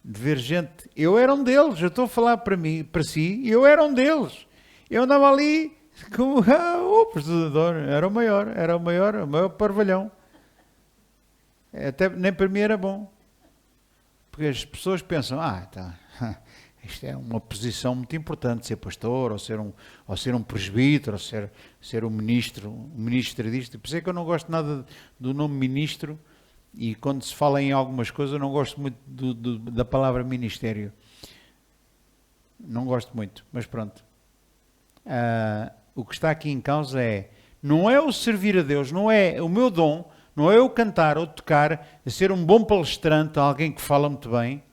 de ver gente. Eu era um deles, eu estou a falar para si, eu era um deles. Eu andava ali como o prestador, era o maior parvalhão. Até nem para mim era bom. Porque as pessoas pensam, isto é uma posição muito importante, ser pastor, ou ser um presbítero, ou ser um ministro disto. Por isso é que eu não gosto nada do nome ministro, e quando se fala em algumas coisas, eu não gosto muito da palavra ministério. Não gosto muito, mas pronto. O que está aqui em causa não é o servir a Deus, não é o meu dom, não é eu cantar ou tocar, ser um bom palestrante, alguém que fala muito bem.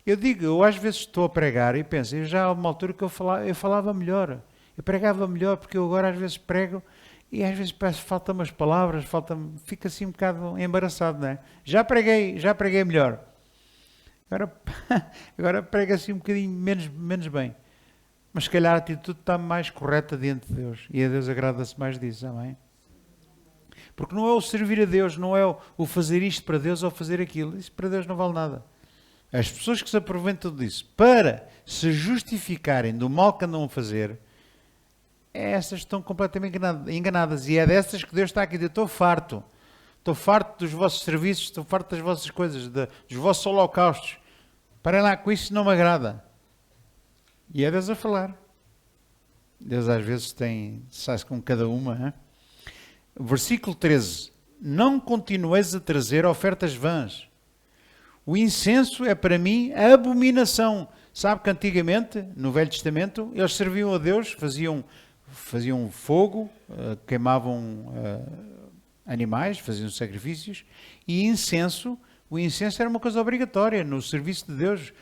Eu às vezes estou a pregar e penso, já há uma altura que eu falava melhor, eu pregava melhor, porque eu agora às vezes prego e às vezes faltam umas palavras, fica assim um bocado embaraçado, não é? Já preguei melhor. Agora prego assim um bocadinho menos bem. Mas se calhar a atitude está mais correta diante de Deus, e a Deus agrada-se mais disso, amém? Porque não é o servir a Deus, não é o fazer isto para Deus ou fazer aquilo, isso para Deus não vale nada. As pessoas que se aproveitam disso para se justificarem do mal que andam a fazer, essas estão completamente enganadas. E é dessas que Deus está aqui. Eu estou farto dos vossos serviços, estou farto das vossas coisas, dos vossos holocaustos. Parem lá com isso, não me agrada. E é Deus a falar. Deus às vezes sai-se com cada uma. Hein? Versículo 13. Não continueis a trazer ofertas vãs. O incenso é para mim a abominação. Sabe que antigamente, no Velho Testamento, eles serviam a Deus, faziam fogo, queimavam animais, faziam sacrifícios, e o incenso era uma coisa obrigatória no serviço de Deus.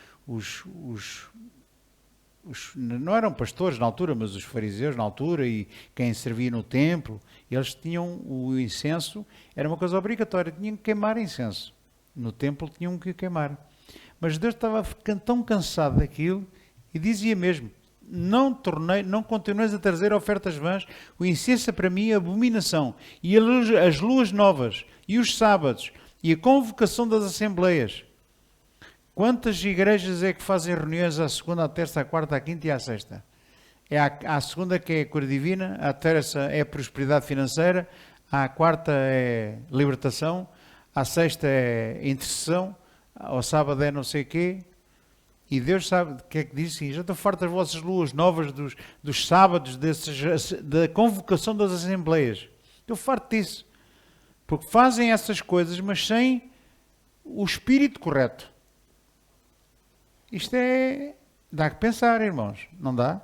Não eram pastores na altura, mas os fariseus na altura e quem servia no templo, eles tinham o incenso, era uma coisa obrigatória, tinham que queimar incenso. No templo tinham que queimar. Mas Deus estava tão cansado daquilo e dizia mesmo, não continueis a trazer ofertas vãs, o incenso é para mim abominação, e as luas novas, e os sábados, e a convocação das assembleias. Quantas igrejas é que fazem reuniões à segunda, à terça, à quarta, à quinta e à sexta? À segunda que é a cura divina, à terça é a prosperidade financeira, à quarta é libertação, à sexta é intercessão, ao sábado é não sei o quê. E Deus sabe o que é que diz, sim, já estou farto das vossas luas novas, dos sábados, da convocação das assembleias. Estou farto disso. Porque fazem essas coisas, mas sem o espírito correto. Isto dá que pensar, irmãos. Não dá?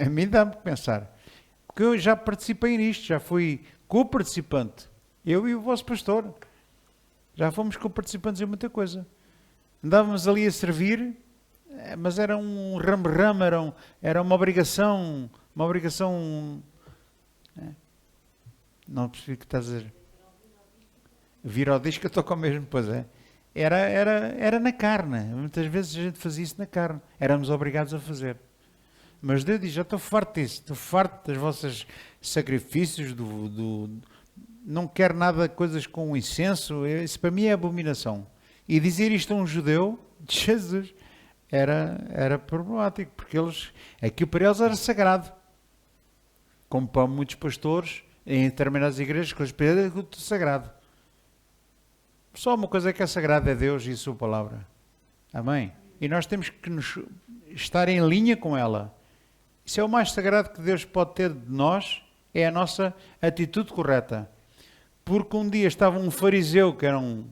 A mim dá-me que pensar. Porque eu já participei nisto, já fui co-participante. Eu e o vosso pastor. Já fomos co-participantes em muita coisa. Andávamos ali a servir, mas era um ramo-ramo, era uma obrigação. Não percebi o que estás a dizer. Vir ao disco, eu estou com o mesmo, pois é. Era na carne. Muitas vezes a gente fazia isso na carne. Éramos obrigados a fazer. Mas Deus diz, já estou farto disso. Estou farto das vossas sacrifícios, não quero nada de coisas com incenso. Isso para mim é abominação. E dizer isto a um judeu, de Jesus, era problemático. Porque aquilo para eles era sagrado. Como para muitos pastores, em determinadas igrejas, que para eles é tudo sagrado. Só uma coisa que é sagrada é Deus e a sua palavra. Amém? E nós temos que estar em linha com ela. Isso é o mais sagrado que Deus pode ter de nós, é a nossa atitude correta. Porque um dia estava um fariseu que era um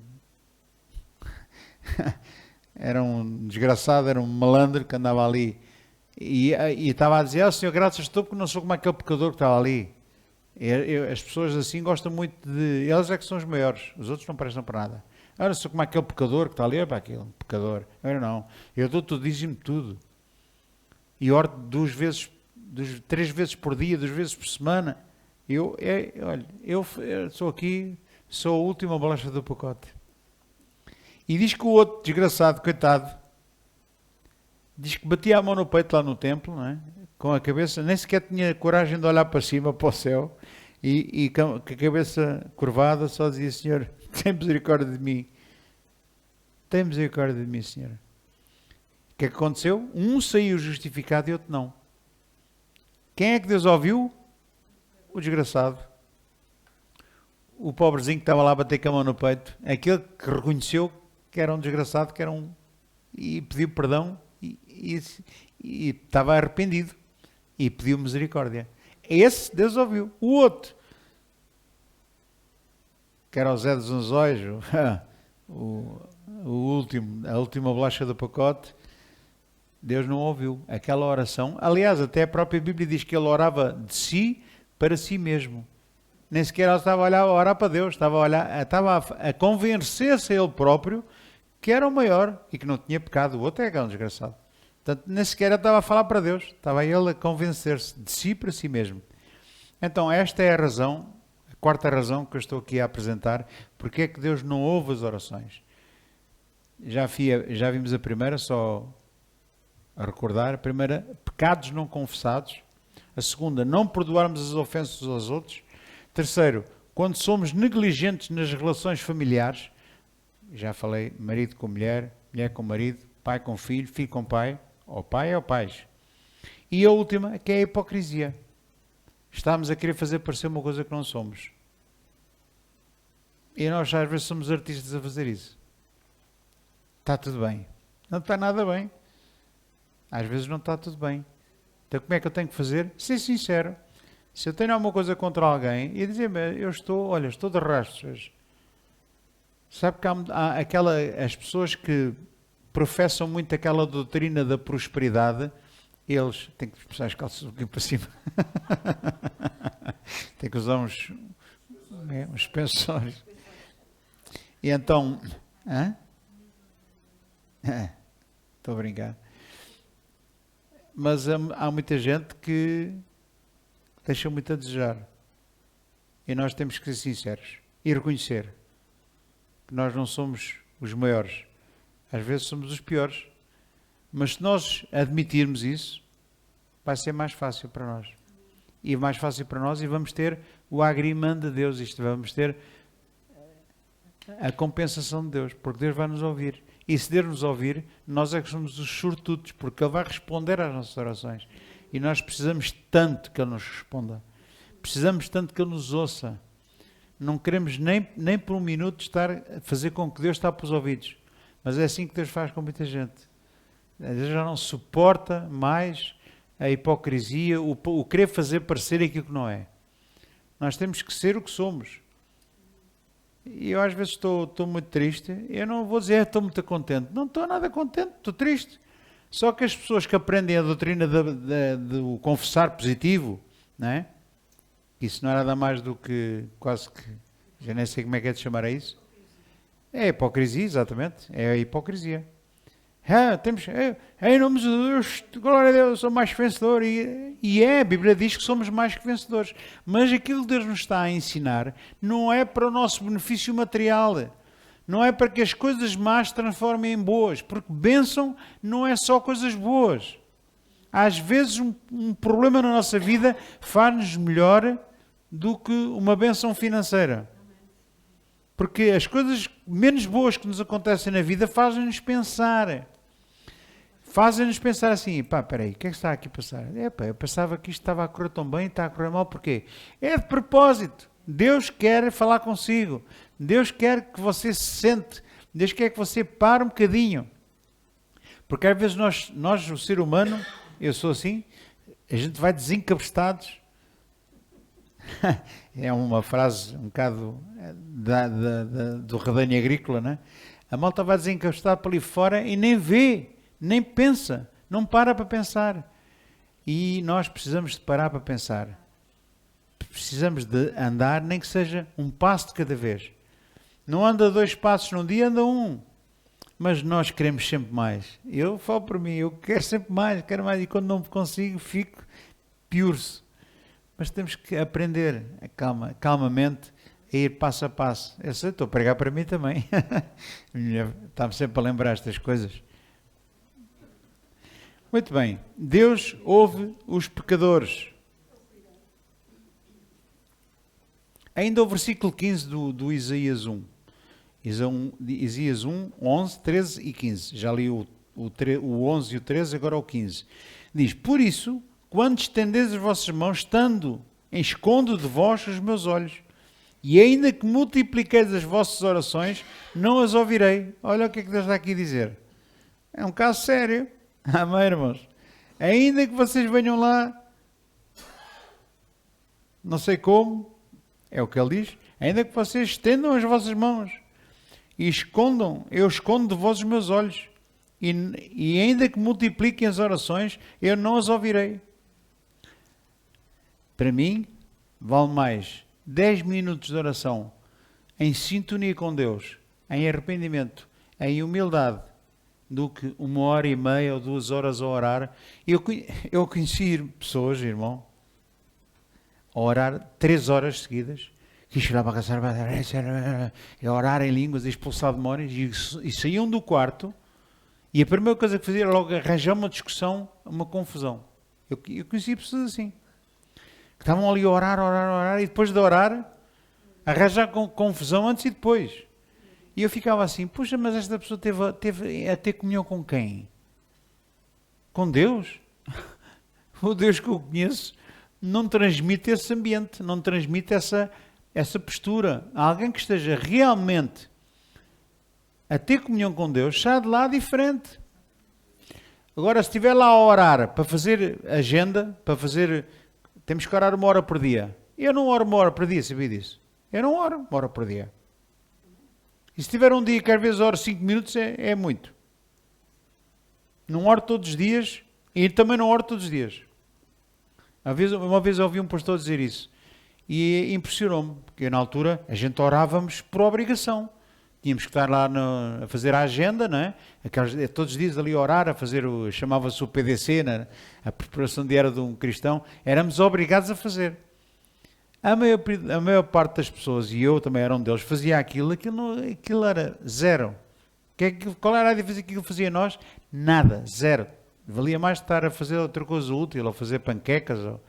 desgraçado, era um malandro que andava ali e estava a dizer, Senhor, graças estou porque não sou como aquele pecador que estava ali. As pessoas assim gostam muito de... Eles é que são os maiores. Os outros não prestam para nada. Eu não sou como aquele pecador que está ali. Para aquele pecador. Eu não. Eu dou-te o dízimo de tudo. E oro 3 vezes por dia, 2 vezes por semana. Olha, eu sou aqui, sou a última bolacha do pacote. E diz que o outro, desgraçado, coitado, diz que batia a mão no peito lá no templo, não é? Com a cabeça, nem sequer tinha coragem de olhar para cima, para o céu, e com a cabeça curvada, só dizia, Senhor, tem misericórdia de mim. Tem misericórdia de mim, Senhor. O que é que aconteceu? Um saiu justificado e outro não. Quem é que Deus ouviu? O desgraçado. O pobrezinho que estava lá a bater com a mão no peito. Aquele que reconheceu que era um desgraçado, e pediu perdão, e estava arrependido. E pediu misericórdia. Esse Deus ouviu. O outro, que era o Zé dos Anzóis, a última bolacha do pacote, Deus não ouviu aquela oração. Aliás, até a própria Bíblia diz que ele orava de si para si mesmo. Nem sequer ele estava a orar para Deus, estava a convencer-se a ele próprio que era o maior e que não tinha pecado. O outro é aquele desgraçado. Portanto, nem sequer estava a falar para Deus, estava ele a convencer-se de si para si mesmo. Então, esta é a razão, a quarta razão que eu estou aqui a apresentar, porque é que Deus não ouve as orações. Já vimos a primeira, só a recordar. A primeira, pecados não confessados. A segunda, não perdoarmos as ofensas aos outros. Terceiro, quando somos negligentes nas relações familiares. Já falei, marido com mulher, mulher com marido, pai com filho, filho com pai. Ou pai ou pais. E a última, que é a hipocrisia. Estamos a querer fazer parecer uma coisa que não somos. E nós às vezes somos artistas a fazer isso. Está tudo bem. Não está nada bem. Às vezes não está tudo bem. Então como é que eu tenho que fazer? Ser sincero. Se eu tenho alguma coisa contra alguém e dizer-me, estou de rastros. Sabe que há as pessoas que professam muito aquela doutrina da prosperidade, eles têm que puxar as calças um pouquinho para cima. Têm que usar uns pensões. E então... Estou a brincar. Mas há muita gente que deixa muito a desejar. E nós temos que ser sinceros e reconhecer que nós não somos os maiores. Às vezes somos os piores. Mas se nós admitirmos isso, vai ser mais fácil para nós. E mais fácil para nós, e vamos ter o agrimã de Deus. Vamos ter a compensação de Deus, porque Deus vai nos ouvir. E se Deus nos ouvir, nós é que somos os sortudos, porque Ele vai responder às nossas orações. E nós precisamos tanto que Ele nos responda. Precisamos tanto que Ele nos ouça. Não queremos nem por um minuto estar a fazer com que Deus tape os ouvidos. Mas é assim que Deus faz com muita gente. Deus já não suporta mais a hipocrisia, o querer fazer parecer aquilo que não é. Nós temos que ser o que somos. E eu às vezes estou muito triste. Eu não vou dizer estou muito contente. Não estou nada contente, estou triste. Só que as pessoas que aprendem a doutrina do confessar positivo, não é? Isso não é nada mais do que quase que, já nem sei como é que é de chamar a isso. É a hipocrisia, exatamente. É a hipocrisia. Em nome de Deus, glória a Deus, sou mais vencedor. E a Bíblia diz que somos mais que vencedores. Mas aquilo que Deus nos está a ensinar não é para o nosso benefício material. Não é para que as coisas más se transformem em boas. Porque bênção não é só coisas boas. Às vezes um problema na nossa vida faz-nos melhor do que uma bênção financeira. Porque as coisas menos boas que nos acontecem na vida fazem-nos pensar. Fazem-nos pensar assim, espera aí, o que é que está aqui a passar? Eu pensava que isto estava a correr tão bem e está a correr mal, porquê? É de propósito. Deus quer falar consigo. Deus quer que você se sente. Deus quer que você pare um bocadinho. Porque às vezes nós, o ser humano, eu sou assim, a gente vai desencabeçados. É uma frase um bocado do rebanho agrícola, né? A malta vai desencabestada para ali fora e nem vê, nem pensa, não para pensar. E nós precisamos de parar para pensar. Precisamos de andar, nem que seja um passo de cada vez. Não anda 2 passos num dia, anda 1. Mas nós queremos sempre mais. Eu falo por mim, eu quero sempre mais, quero mais. E quando não consigo, fico pior-se. Mas temos que aprender calmamente a ir passo a passo. Eu sei, estou a pregar para mim também. Está-me sempre a lembrar estas coisas. Muito bem. Deus ouve os pecadores. Ainda o versículo 15 do Isaías 1. Isaías 1, 11, 13 e 15. Já li o 11 e o 13, agora o 15. Diz, por isso, quando estendeis as vossas mãos, escondo de vós os meus olhos. E ainda que multipliqueis as vossas orações, não as ouvirei. Olha o que é que Deus está aqui a dizer. É um caso sério. Amém, irmãos? Ainda que vocês venham lá, não sei como, é o que ele diz, ainda que vocês estendam as vossas mãos e eu escondo de vós os meus olhos. E ainda que multipliquem as orações, eu não as ouvirei. Para mim, vale mais 10 minutos de oração em sintonia com Deus, em arrependimento, em humildade, do que 1h30 ou 2 horas a orar. Eu conheci pessoas, irmão, a orar 3 horas seguidas, a orar em línguas, a expulsar demónios, e saíam do quarto, e a primeira coisa que fazia era logo arranjar uma discussão, uma confusão. Eu conheci pessoas assim, que estavam ali a orar, e depois de orar, arranjar confusão antes e depois. E eu ficava assim, puxa, mas esta pessoa teve a ter comunhão com quem? Com Deus? O Deus que eu conheço não transmite esse ambiente, não transmite essa postura. Alguém que esteja realmente a ter comunhão com Deus, sai de lá diferente. Agora, se estiver lá a orar, para fazer agenda, temos que orar 1 hora por dia. Eu não oro 1 hora por dia, sabia disso? Eu não oro 1 hora por dia. E se tiver um dia que às vezes oro 5 minutos, é muito. Não oro todos os dias e também não oro todos os dias. Uma vez ouvi um pastor dizer isso e impressionou-me, porque na altura a gente orávamos por obrigação. Tínhamos que estar lá a fazer a agenda, não é? Todos os dias ali a orar, chamava-se o PDC, a preparação diária de um cristão, éramos obrigados a fazer. A maior parte das pessoas, e eu também era um deles, fazia aquilo era zero. Qual era a diferença que aquilo fazia nós? Nada, zero. Valia mais estar a fazer outra coisa útil, ou fazer panquecas, ou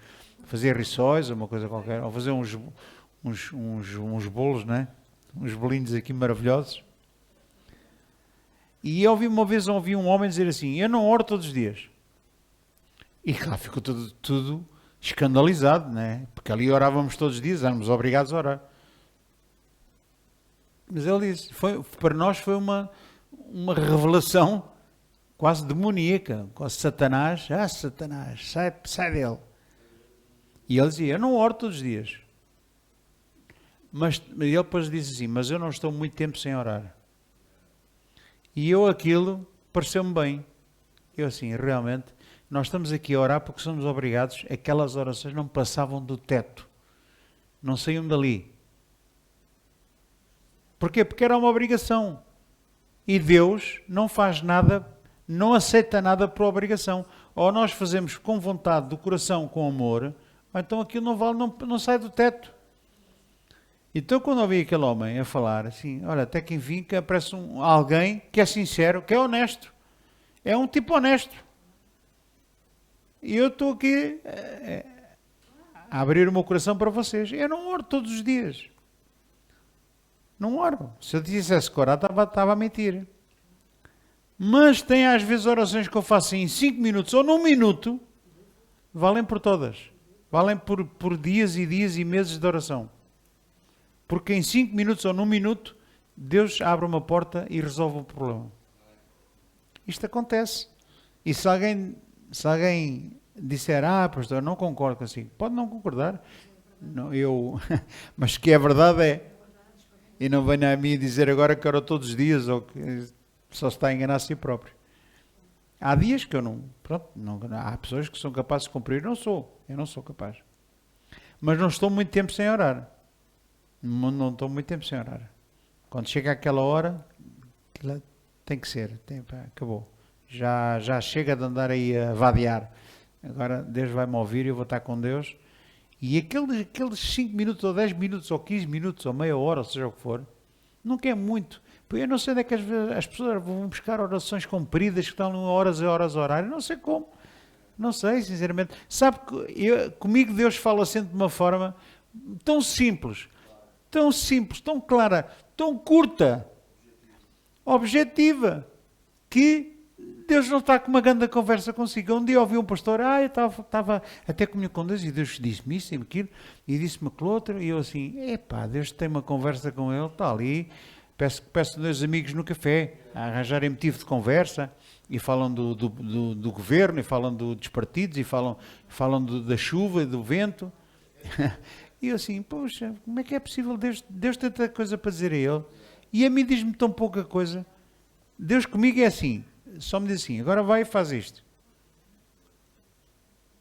fazer rissóis, ou uma coisa qualquer, ou fazer uns bolos, não é? Uns bolinhos aqui maravilhosos. E uma vez ouvi um homem dizer assim, eu não oro todos os dias. E claro, ficou tudo escandalizado, né? Porque ali orávamos todos os dias, éramos obrigados a orar. Mas ele disse, para nós foi uma revelação quase demoníaca, quase Satanás. Satanás, sai dele. E ele dizia, eu não oro todos os dias. Mas ele depois disse assim, mas eu não estou muito tempo sem orar. E aquilo pareceu-me bem. Eu assim, realmente, nós estamos aqui a orar porque somos obrigados, aquelas orações não passavam do teto. Não saíam dali. Porquê? Porque era uma obrigação. E Deus não faz nada, não aceita nada por obrigação. Ou nós fazemos com vontade, do coração, com amor, ou então aquilo não sai do teto. Então quando ouvi aquele homem a falar assim, olha, até que enfim que aparece alguém que é sincero, que é honesto. É um tipo honesto. E eu estou aqui a abrir o meu coração para vocês. Eu não oro todos os dias. Não oro. Se eu dissesse que orar, estava a mentir. Mas tem às vezes orações que eu faço em 5 minutos ou num minuto, valem por todas. Valem por dias e dias e meses de oração. Porque em 5 minutos ou num minuto, Deus abre uma porta e resolve o problema. Isto acontece. E se alguém disser, pastor, eu não concordo com assim, pode não concordar. Não, mas que é verdade é. E não venha a mim dizer agora que oro todos os dias ou que só se está a enganar a si próprio. Há dias que eu não... há pessoas que são capazes de cumprir. Eu não sou capaz. Mas não estou muito tempo sem orar. Não estou muito tempo sem orar. Quando chega aquela hora, tem que ser. Acabou. Já chega de andar aí a vadear. Agora Deus vai-me ouvir e eu vou estar com Deus. E aqueles 5 minutos, ou 10 minutos, ou 15 minutos, ou meia hora, ou seja o que for, nunca é muito. Eu não sei onde é que as pessoas vão buscar orações compridas que estão horas e horas a orar. Eu não sei como. Não sei, sinceramente. Sabe que comigo Deus fala sempre de uma forma tão simples, tão clara, tão curta, objetiva, que Deus não está com uma grande conversa consigo. Um dia ouvi um pastor, eu estava até comigo com Deus e Deus disse-me isso e aquilo, e disse-me aquilo outro, e eu assim, Deus tem uma conversa com ele, está ali, peço a meus amigos no café, a arranjarem motivo de conversa, e falam do governo, e falam dos partidos, e falam da chuva e do vento. E eu assim, poxa, como é que é possível Deus tem tanta coisa para dizer a ele, e a mim diz-me tão pouca coisa. Deus comigo é assim, só me diz assim, agora vai e faz isto.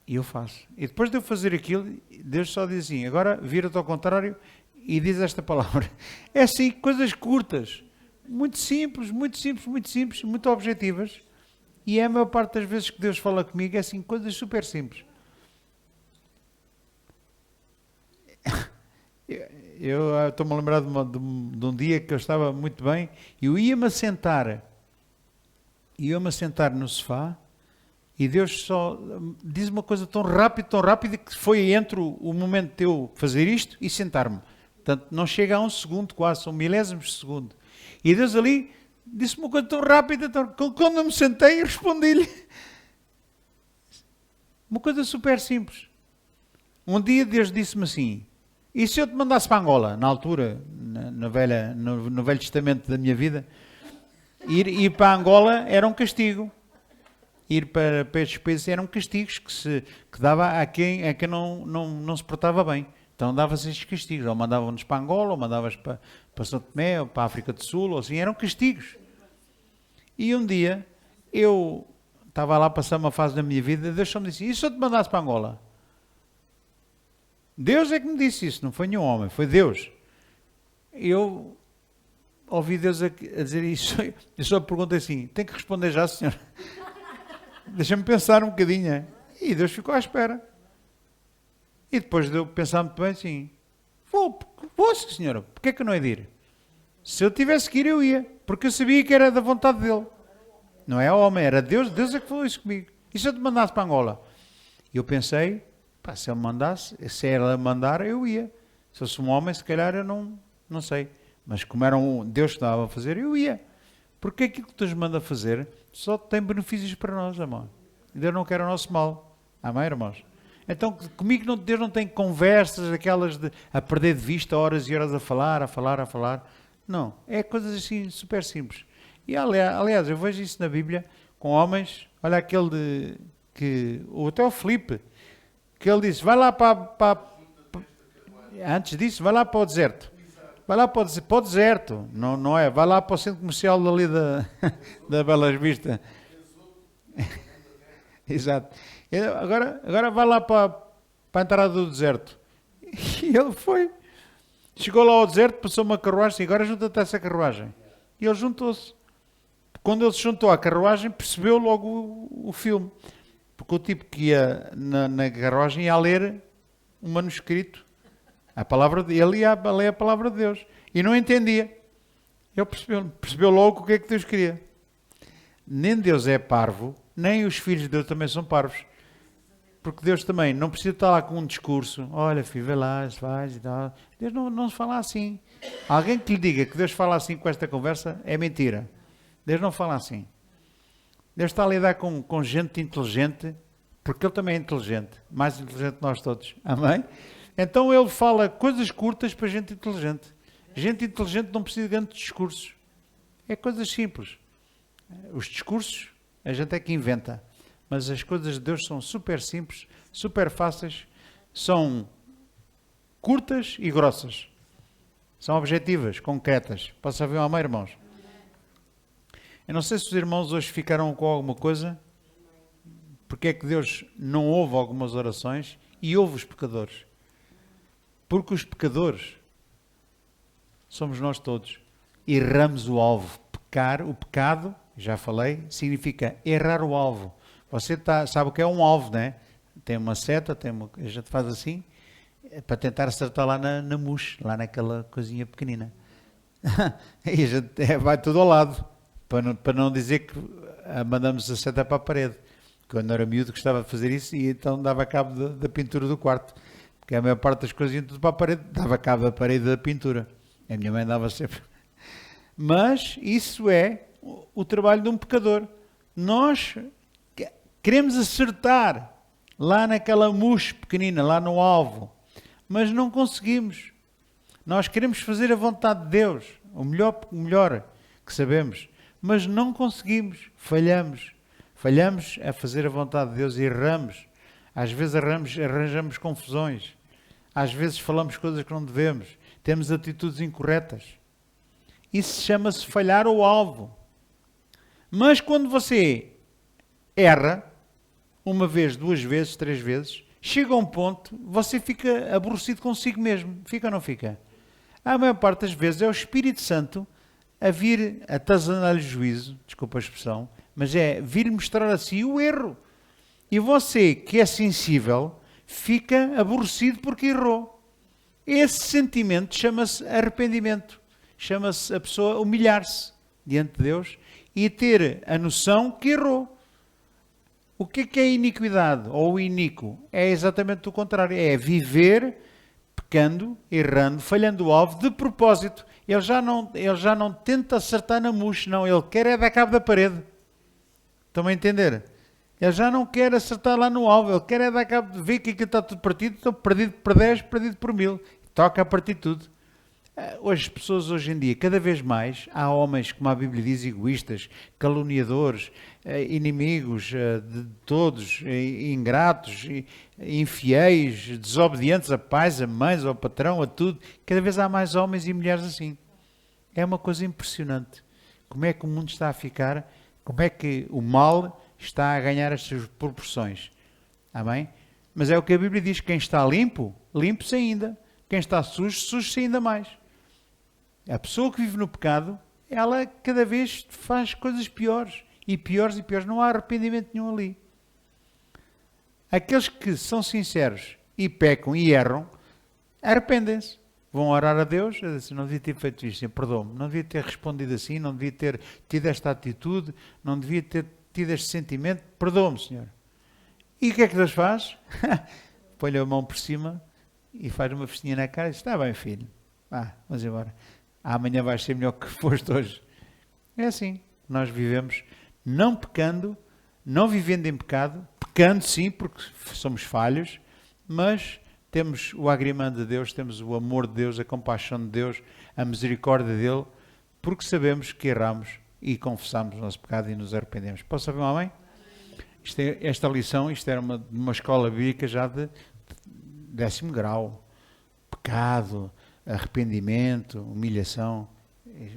E eu faço. E depois de eu fazer aquilo, Deus só diz assim, agora vira-te ao contrário e diz esta palavra. É assim, coisas curtas, muito simples, muito objetivas. E é a maior parte das vezes que Deus fala comigo, é assim, coisas super simples. Eu estou-me a lembrar de um dia que eu estava muito bem, e eu ia-me sentar no sofá, e Deus só diz uma coisa tão rápida que foi entre o momento de eu fazer isto e sentar-me. Portanto, não chega a um segundo quase, são milésimos de segundo. E Deus ali disse-me uma coisa tão rápida, quando eu me sentei, respondi-lhe. Uma coisa super simples. Um dia Deus disse-me assim, e se eu te mandasse para Angola, na altura, no Velho Testamento da minha vida, ir para Angola era um castigo. Ir para estes países eram castigos que dava a quem não se portava bem. Então dava-se estes castigos. Ou mandavam-nos para Angola, ou mandavas para São Tomé, ou para a África do Sul, ou assim, eram castigos. E um dia, eu estava lá a passar uma fase da minha vida, Deus só me disse, e se eu te mandasse para Angola? Deus é que me disse isso, não foi nenhum homem, foi Deus. Eu ouvi Deus a dizer isso, eu só perguntei assim, tem que responder já, Senhor? Deixa-me pensar um bocadinho. E Deus ficou à espera. E depois de eu pensar muito bem assim, vou, Senhor, porque é que eu não ia de ir? Se eu tivesse que ir, eu ia, porque eu sabia que era da vontade dele. Não é homem, era Deus, Deus é que falou isso comigo. E se eu te mandasse para Angola? E eu pensei, se ele mandasse, se ela mandar, eu ia. Se eu sou um homem, se calhar eu não sei. Mas como era Deus que estava a fazer, eu ia. Porque aquilo que Deus manda fazer só tem benefícios para nós, irmão. Deus não quer o nosso mal. Amém, irmãos? Então, comigo Deus não tem conversas, aquelas a perder de vista, horas e horas a falar. Não. É coisas assim super simples. E aliás, eu vejo isso na Bíblia com homens. Olha aquele até o Filipe, que ele disse, vai lá antes disso, vai lá para o deserto. Vai lá para o deserto. Não é? Vai lá para o centro comercial ali da Belas Vistas. Exato. Agora vai lá para a entrada do deserto. E ele foi. Chegou lá ao deserto, passou uma carruagem e agora junta-te a essa carruagem. E ele juntou-se. Quando ele se juntou à carruagem, percebeu logo o filme. Porque o tipo que ia na carruagem ia ler um manuscrito. Ele ia ler a palavra de Deus. E não entendia. Ele percebeu logo o que é que Deus queria. Nem Deus é parvo, nem os filhos de Deus também são parvos. Porque Deus também não precisa estar lá com um discurso. Olha, filho, vê lá, faz e tal. Deus não se fala assim. Alguém que lhe diga que Deus fala assim com esta conversa é mentira. Deus não fala assim. Deus está a lidar com gente inteligente, porque Ele também é inteligente. Mais inteligente que nós todos. Amém? Então Ele fala coisas curtas para gente inteligente. Gente inteligente não precisa de grandes discursos. É coisas simples. Os discursos a gente é que inventa. Mas as coisas de Deus são super simples, super fáceis, são curtas e grossas. São objetivas, concretas. Posso ouvir um amém, irmãos? Eu não sei se os irmãos hoje ficaram com alguma coisa. Porque é que Deus não ouve algumas orações e ouve os pecadores? Porque os pecadores somos nós todos. Erramos o alvo. O pecado, já falei, significa errar o alvo. Você sabe o que é um alvo, não é? Tem uma seta, a gente faz assim, para tentar acertar lá na mousse, lá naquela coisinha pequenina. E a gente vai tudo ao lado, para não dizer que mandamos a seta para a parede. Quando era miúdo gostava de fazer isso e então dava cabo da pintura do quarto. Porque a maior parte das coisas iam tudo para a parede, dava cabo da parede da pintura. A minha mãe dava sempre. Mas isso é o trabalho de um pecador. Nós queremos acertar lá naquela mousse pequenina, lá no alvo, mas não conseguimos. Nós queremos fazer a vontade de Deus, o melhor que sabemos, mas não conseguimos, falhamos. Falhamos a fazer a vontade de Deus e erramos. Às vezes arranjamos confusões. Às vezes falamos coisas que não devemos. Temos atitudes incorretas. Isso chama-se falhar o alvo. Mas quando você erra, uma vez, duas vezes, três vezes, chega a um ponto, você fica aborrecido consigo mesmo. Fica ou não fica? A maior parte das vezes é o Espírito Santo a vir atazanar-lhe juízo, desculpa a expressão, mas é vir mostrar a si o erro. E você, que é sensível, fica aborrecido porque errou. Esse sentimento chama-se arrependimento. Chama-se a pessoa humilhar-se diante de Deus e ter a noção que errou. O que é iniquidade ou o iníquo? É exatamente o contrário. É viver pecando, errando, falhando o alvo de propósito. Ele já não tenta acertar na mousse, não. Ele quer é dar cabo da parede. Estão a entender? Ele já não quer acertar lá no alvo. Ele quer é dar cabo de ver que aquilo está tudo partido. Então, perdido por 10, perdido por 1000. Toca a partir de tudo. As pessoas hoje em dia, cada vez mais, há homens, como a Bíblia diz, egoístas, caluniadores, inimigos de todos, ingratos, infiéis, desobedientes a pais, a mães, ao patrão, a tudo. Cada vez há mais homens e mulheres assim. É uma coisa impressionante. Como é que o mundo está a ficar? Como é que o mal está a ganhar as suas proporções? Amém? Mas é o que a Bíblia diz, quem está limpo, limpe-se ainda. Quem está sujo, suje-se ainda mais. A pessoa que vive no pecado, ela cada vez faz coisas piores. E piores e piores. Não há arrependimento nenhum ali. Aqueles que são sinceros e pecam e erram, arrependem-se. Vão orar a Deus, assim, não devia ter feito isto, perdoa-me. Não devia ter respondido assim, não devia ter tido esta atitude, não devia ter tido este sentimento. Perdoa-me, Senhor. E o que é que Deus faz? Põe-lhe a mão por cima e faz uma festinha na cara e diz, está bem, filho. Vamos embora. Amanhã vais ser melhor que foste hoje. É assim. Nós vivemos não pecando, não vivendo em pecado, pecando sim, porque somos falhos, mas temos o agrimã de Deus, temos o amor de Deus, a compaixão de Deus, a misericórdia dele, porque sabemos que erramos e confessamos o nosso pecado e nos arrependemos. Posso ouvir um amém? Esta lição, isto era uma escola bíblica já de 10º grau. Pecado, arrependimento, humilhação.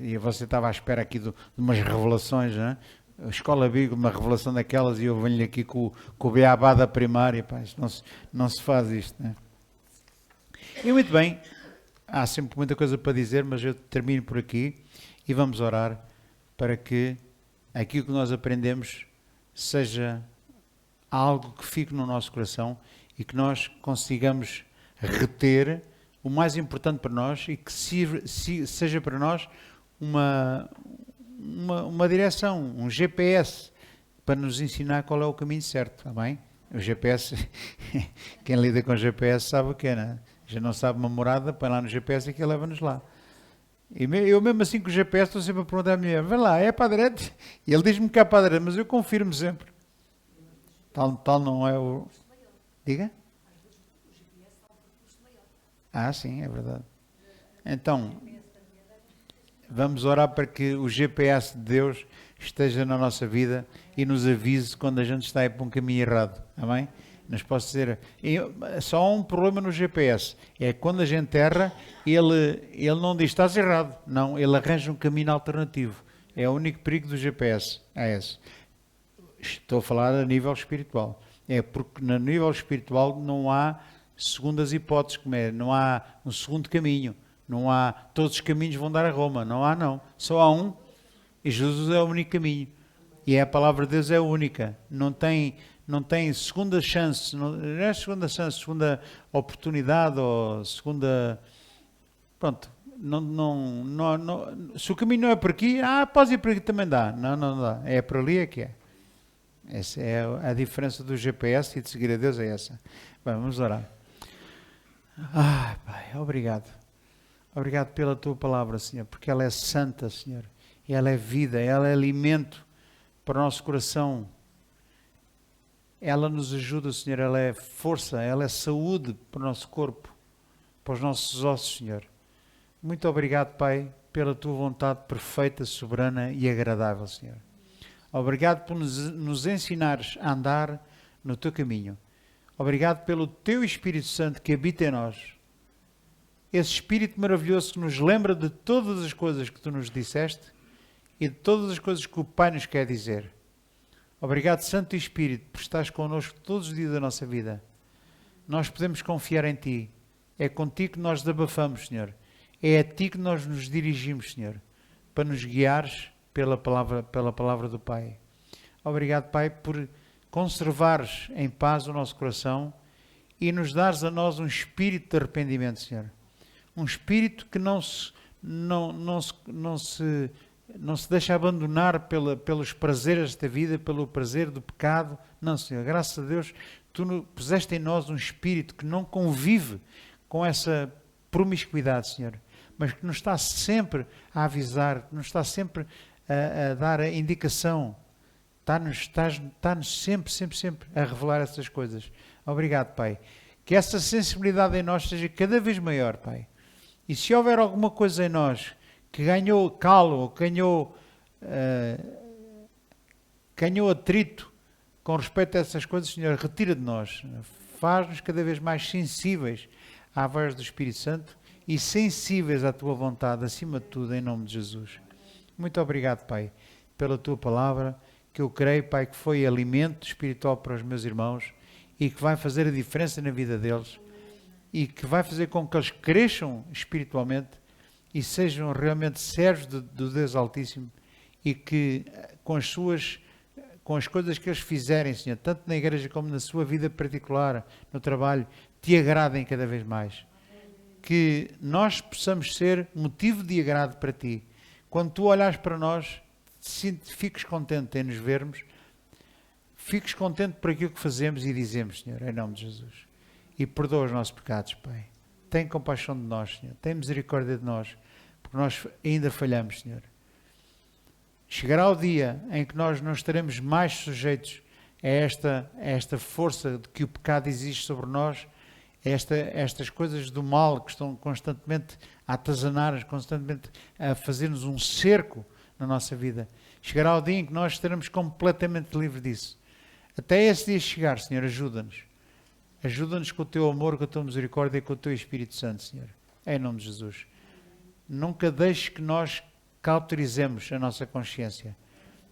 E você estava à espera aqui de umas revelações, não é? A escola bíblica, uma revelação daquelas, e eu venho aqui com o beabá da primária. Pá, isto não se faz isto, não é? E muito bem, há sempre muita coisa para dizer, mas eu termino por aqui e vamos orar para que aquilo que nós aprendemos seja algo que fique no nosso coração e que nós consigamos reter o mais importante para nós e que seja para nós uma direção, um GPS para nos ensinar qual é o caminho certo, está bem? O GPS, quem lida com GPS sabe o que é, não é? Já não sabe uma morada, põe lá no GPS e que leva-nos lá. E eu mesmo assim com o GPS estou sempre a perguntar à mulher, vai lá, é para a direita? E ele diz-me que é para a direita, mas eu confirmo sempre. Tal não é o... Diga? Ah, sim, é verdade. Então, vamos orar para que o GPS de Deus esteja na nossa vida e nos avise quando a gente está aí para um caminho errado, amém? Nos posso dizer, só há um problema no GPS, é quando a gente erra, ele não diz estás errado, não, ele arranja um caminho alternativo. É o único perigo do GPS, é esse. Estou a falar a nível espiritual. É porque no nível espiritual não há segundas hipóteses, como é, não há um segundo caminho, não há, todos os caminhos vão dar a Roma, não há não, só há um, e Jesus é o único caminho, e a palavra de Deus é a única, não tem segunda chance, não é segunda chance, segunda oportunidade, ou segunda, pronto, se o caminho não é por aqui, pode ir por aqui também dá, não dá, é por ali é que é. Essa é a diferença do GPS e de seguir a Deus, é essa. Bem, vamos orar. Pai, obrigado. Obrigado pela tua palavra, Senhor, porque ela é santa, Senhor. E ela é vida, ela é alimento para o nosso coração. Ela nos ajuda, Senhor, ela é força, ela é saúde para o nosso corpo, para os nossos ossos, Senhor. Muito obrigado, Pai, pela tua vontade perfeita, soberana e agradável, Senhor. Obrigado por nos ensinares a andar no teu caminho. Obrigado pelo teu Espírito Santo que habita em nós. Esse Espírito maravilhoso que nos lembra de todas as coisas que tu nos disseste e de todas as coisas que o Pai nos quer dizer. Obrigado, Santo Espírito, por estares connosco todos os dias da nossa vida. Nós podemos confiar em Ti. É contigo que nós desabafamos, Senhor. É a Ti que nós nos dirigimos, Senhor, para nos guiares pela palavra do Pai. Obrigado, Pai, por conservares em paz o nosso coração e nos dares a nós um espírito de arrependimento, Senhor. Um espírito que não se deixa abandonar pelos prazeres desta vida, pelo prazer do pecado. Não, Senhor, graças a Deus, Tu puseste em nós um espírito que não convive com essa promiscuidade, Senhor, mas que nos está sempre a avisar, que nos está sempre a dar a indicação, está-nos sempre a revelar essas coisas. Obrigado, Pai. Que essa sensibilidade em nós seja cada vez maior, Pai. E se houver alguma coisa em nós que ganhou calo, ou ganhou atrito com respeito a essas coisas, Senhor, retira de nós. Faz-nos cada vez mais sensíveis à voz do Espírito Santo e sensíveis à Tua vontade, acima de tudo, em nome de Jesus. Muito obrigado, Pai, pela Tua palavra, que eu creio, Pai, que foi alimento espiritual para os meus irmãos e que vai fazer a diferença na vida deles e que vai fazer com que eles cresçam espiritualmente e sejam realmente servos do Deus Altíssimo e que com as coisas que eles fizerem, Senhor, tanto na igreja como na sua vida particular, no trabalho, Te agradem cada vez mais. Que nós possamos ser motivo de agrado para Ti. Quando Tu olhares para nós, fiques contente em nos vermos, fiques contente por aquilo que fazemos e dizemos, Senhor, em nome de Jesus. E perdoa os nossos pecados, Pai. Tem compaixão de nós, Senhor. Tem misericórdia de nós, porque nós ainda falhamos, Senhor. Chegará o dia em que nós não estaremos mais sujeitos a esta força de que o pecado existe sobre nós estas coisas do mal que estão constantemente a atazanar, constantemente a fazer-nos um cerco na nossa vida. Chegará o dia em que nós estaremos completamente livres disso. Até esse dia chegar, Senhor, ajuda-nos. Ajuda-nos com o Teu amor, com a Tua misericórdia e com o Teu Espírito Santo, Senhor. Em nome de Jesus. Nunca deixes que nós cauterizemos a nossa consciência.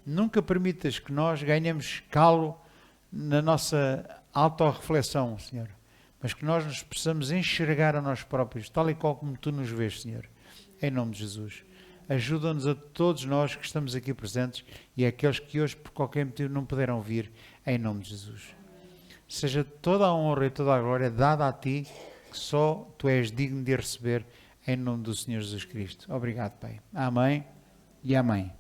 Nunca permitas que nós ganhemos calo na nossa autorreflexão, Senhor. Mas que nós nos possamos enxergar a nós próprios, tal e qual como Tu nos vês, Senhor. Em nome de Jesus. Ajuda-nos a todos nós que estamos aqui presentes e àqueles que hoje, por qualquer motivo, não puderam vir, em nome de Jesus. Seja toda a honra e toda a glória dada a Ti, que só Tu és digno de receber, em nome do Senhor Jesus Cristo. Obrigado, Pai. Amém e amém.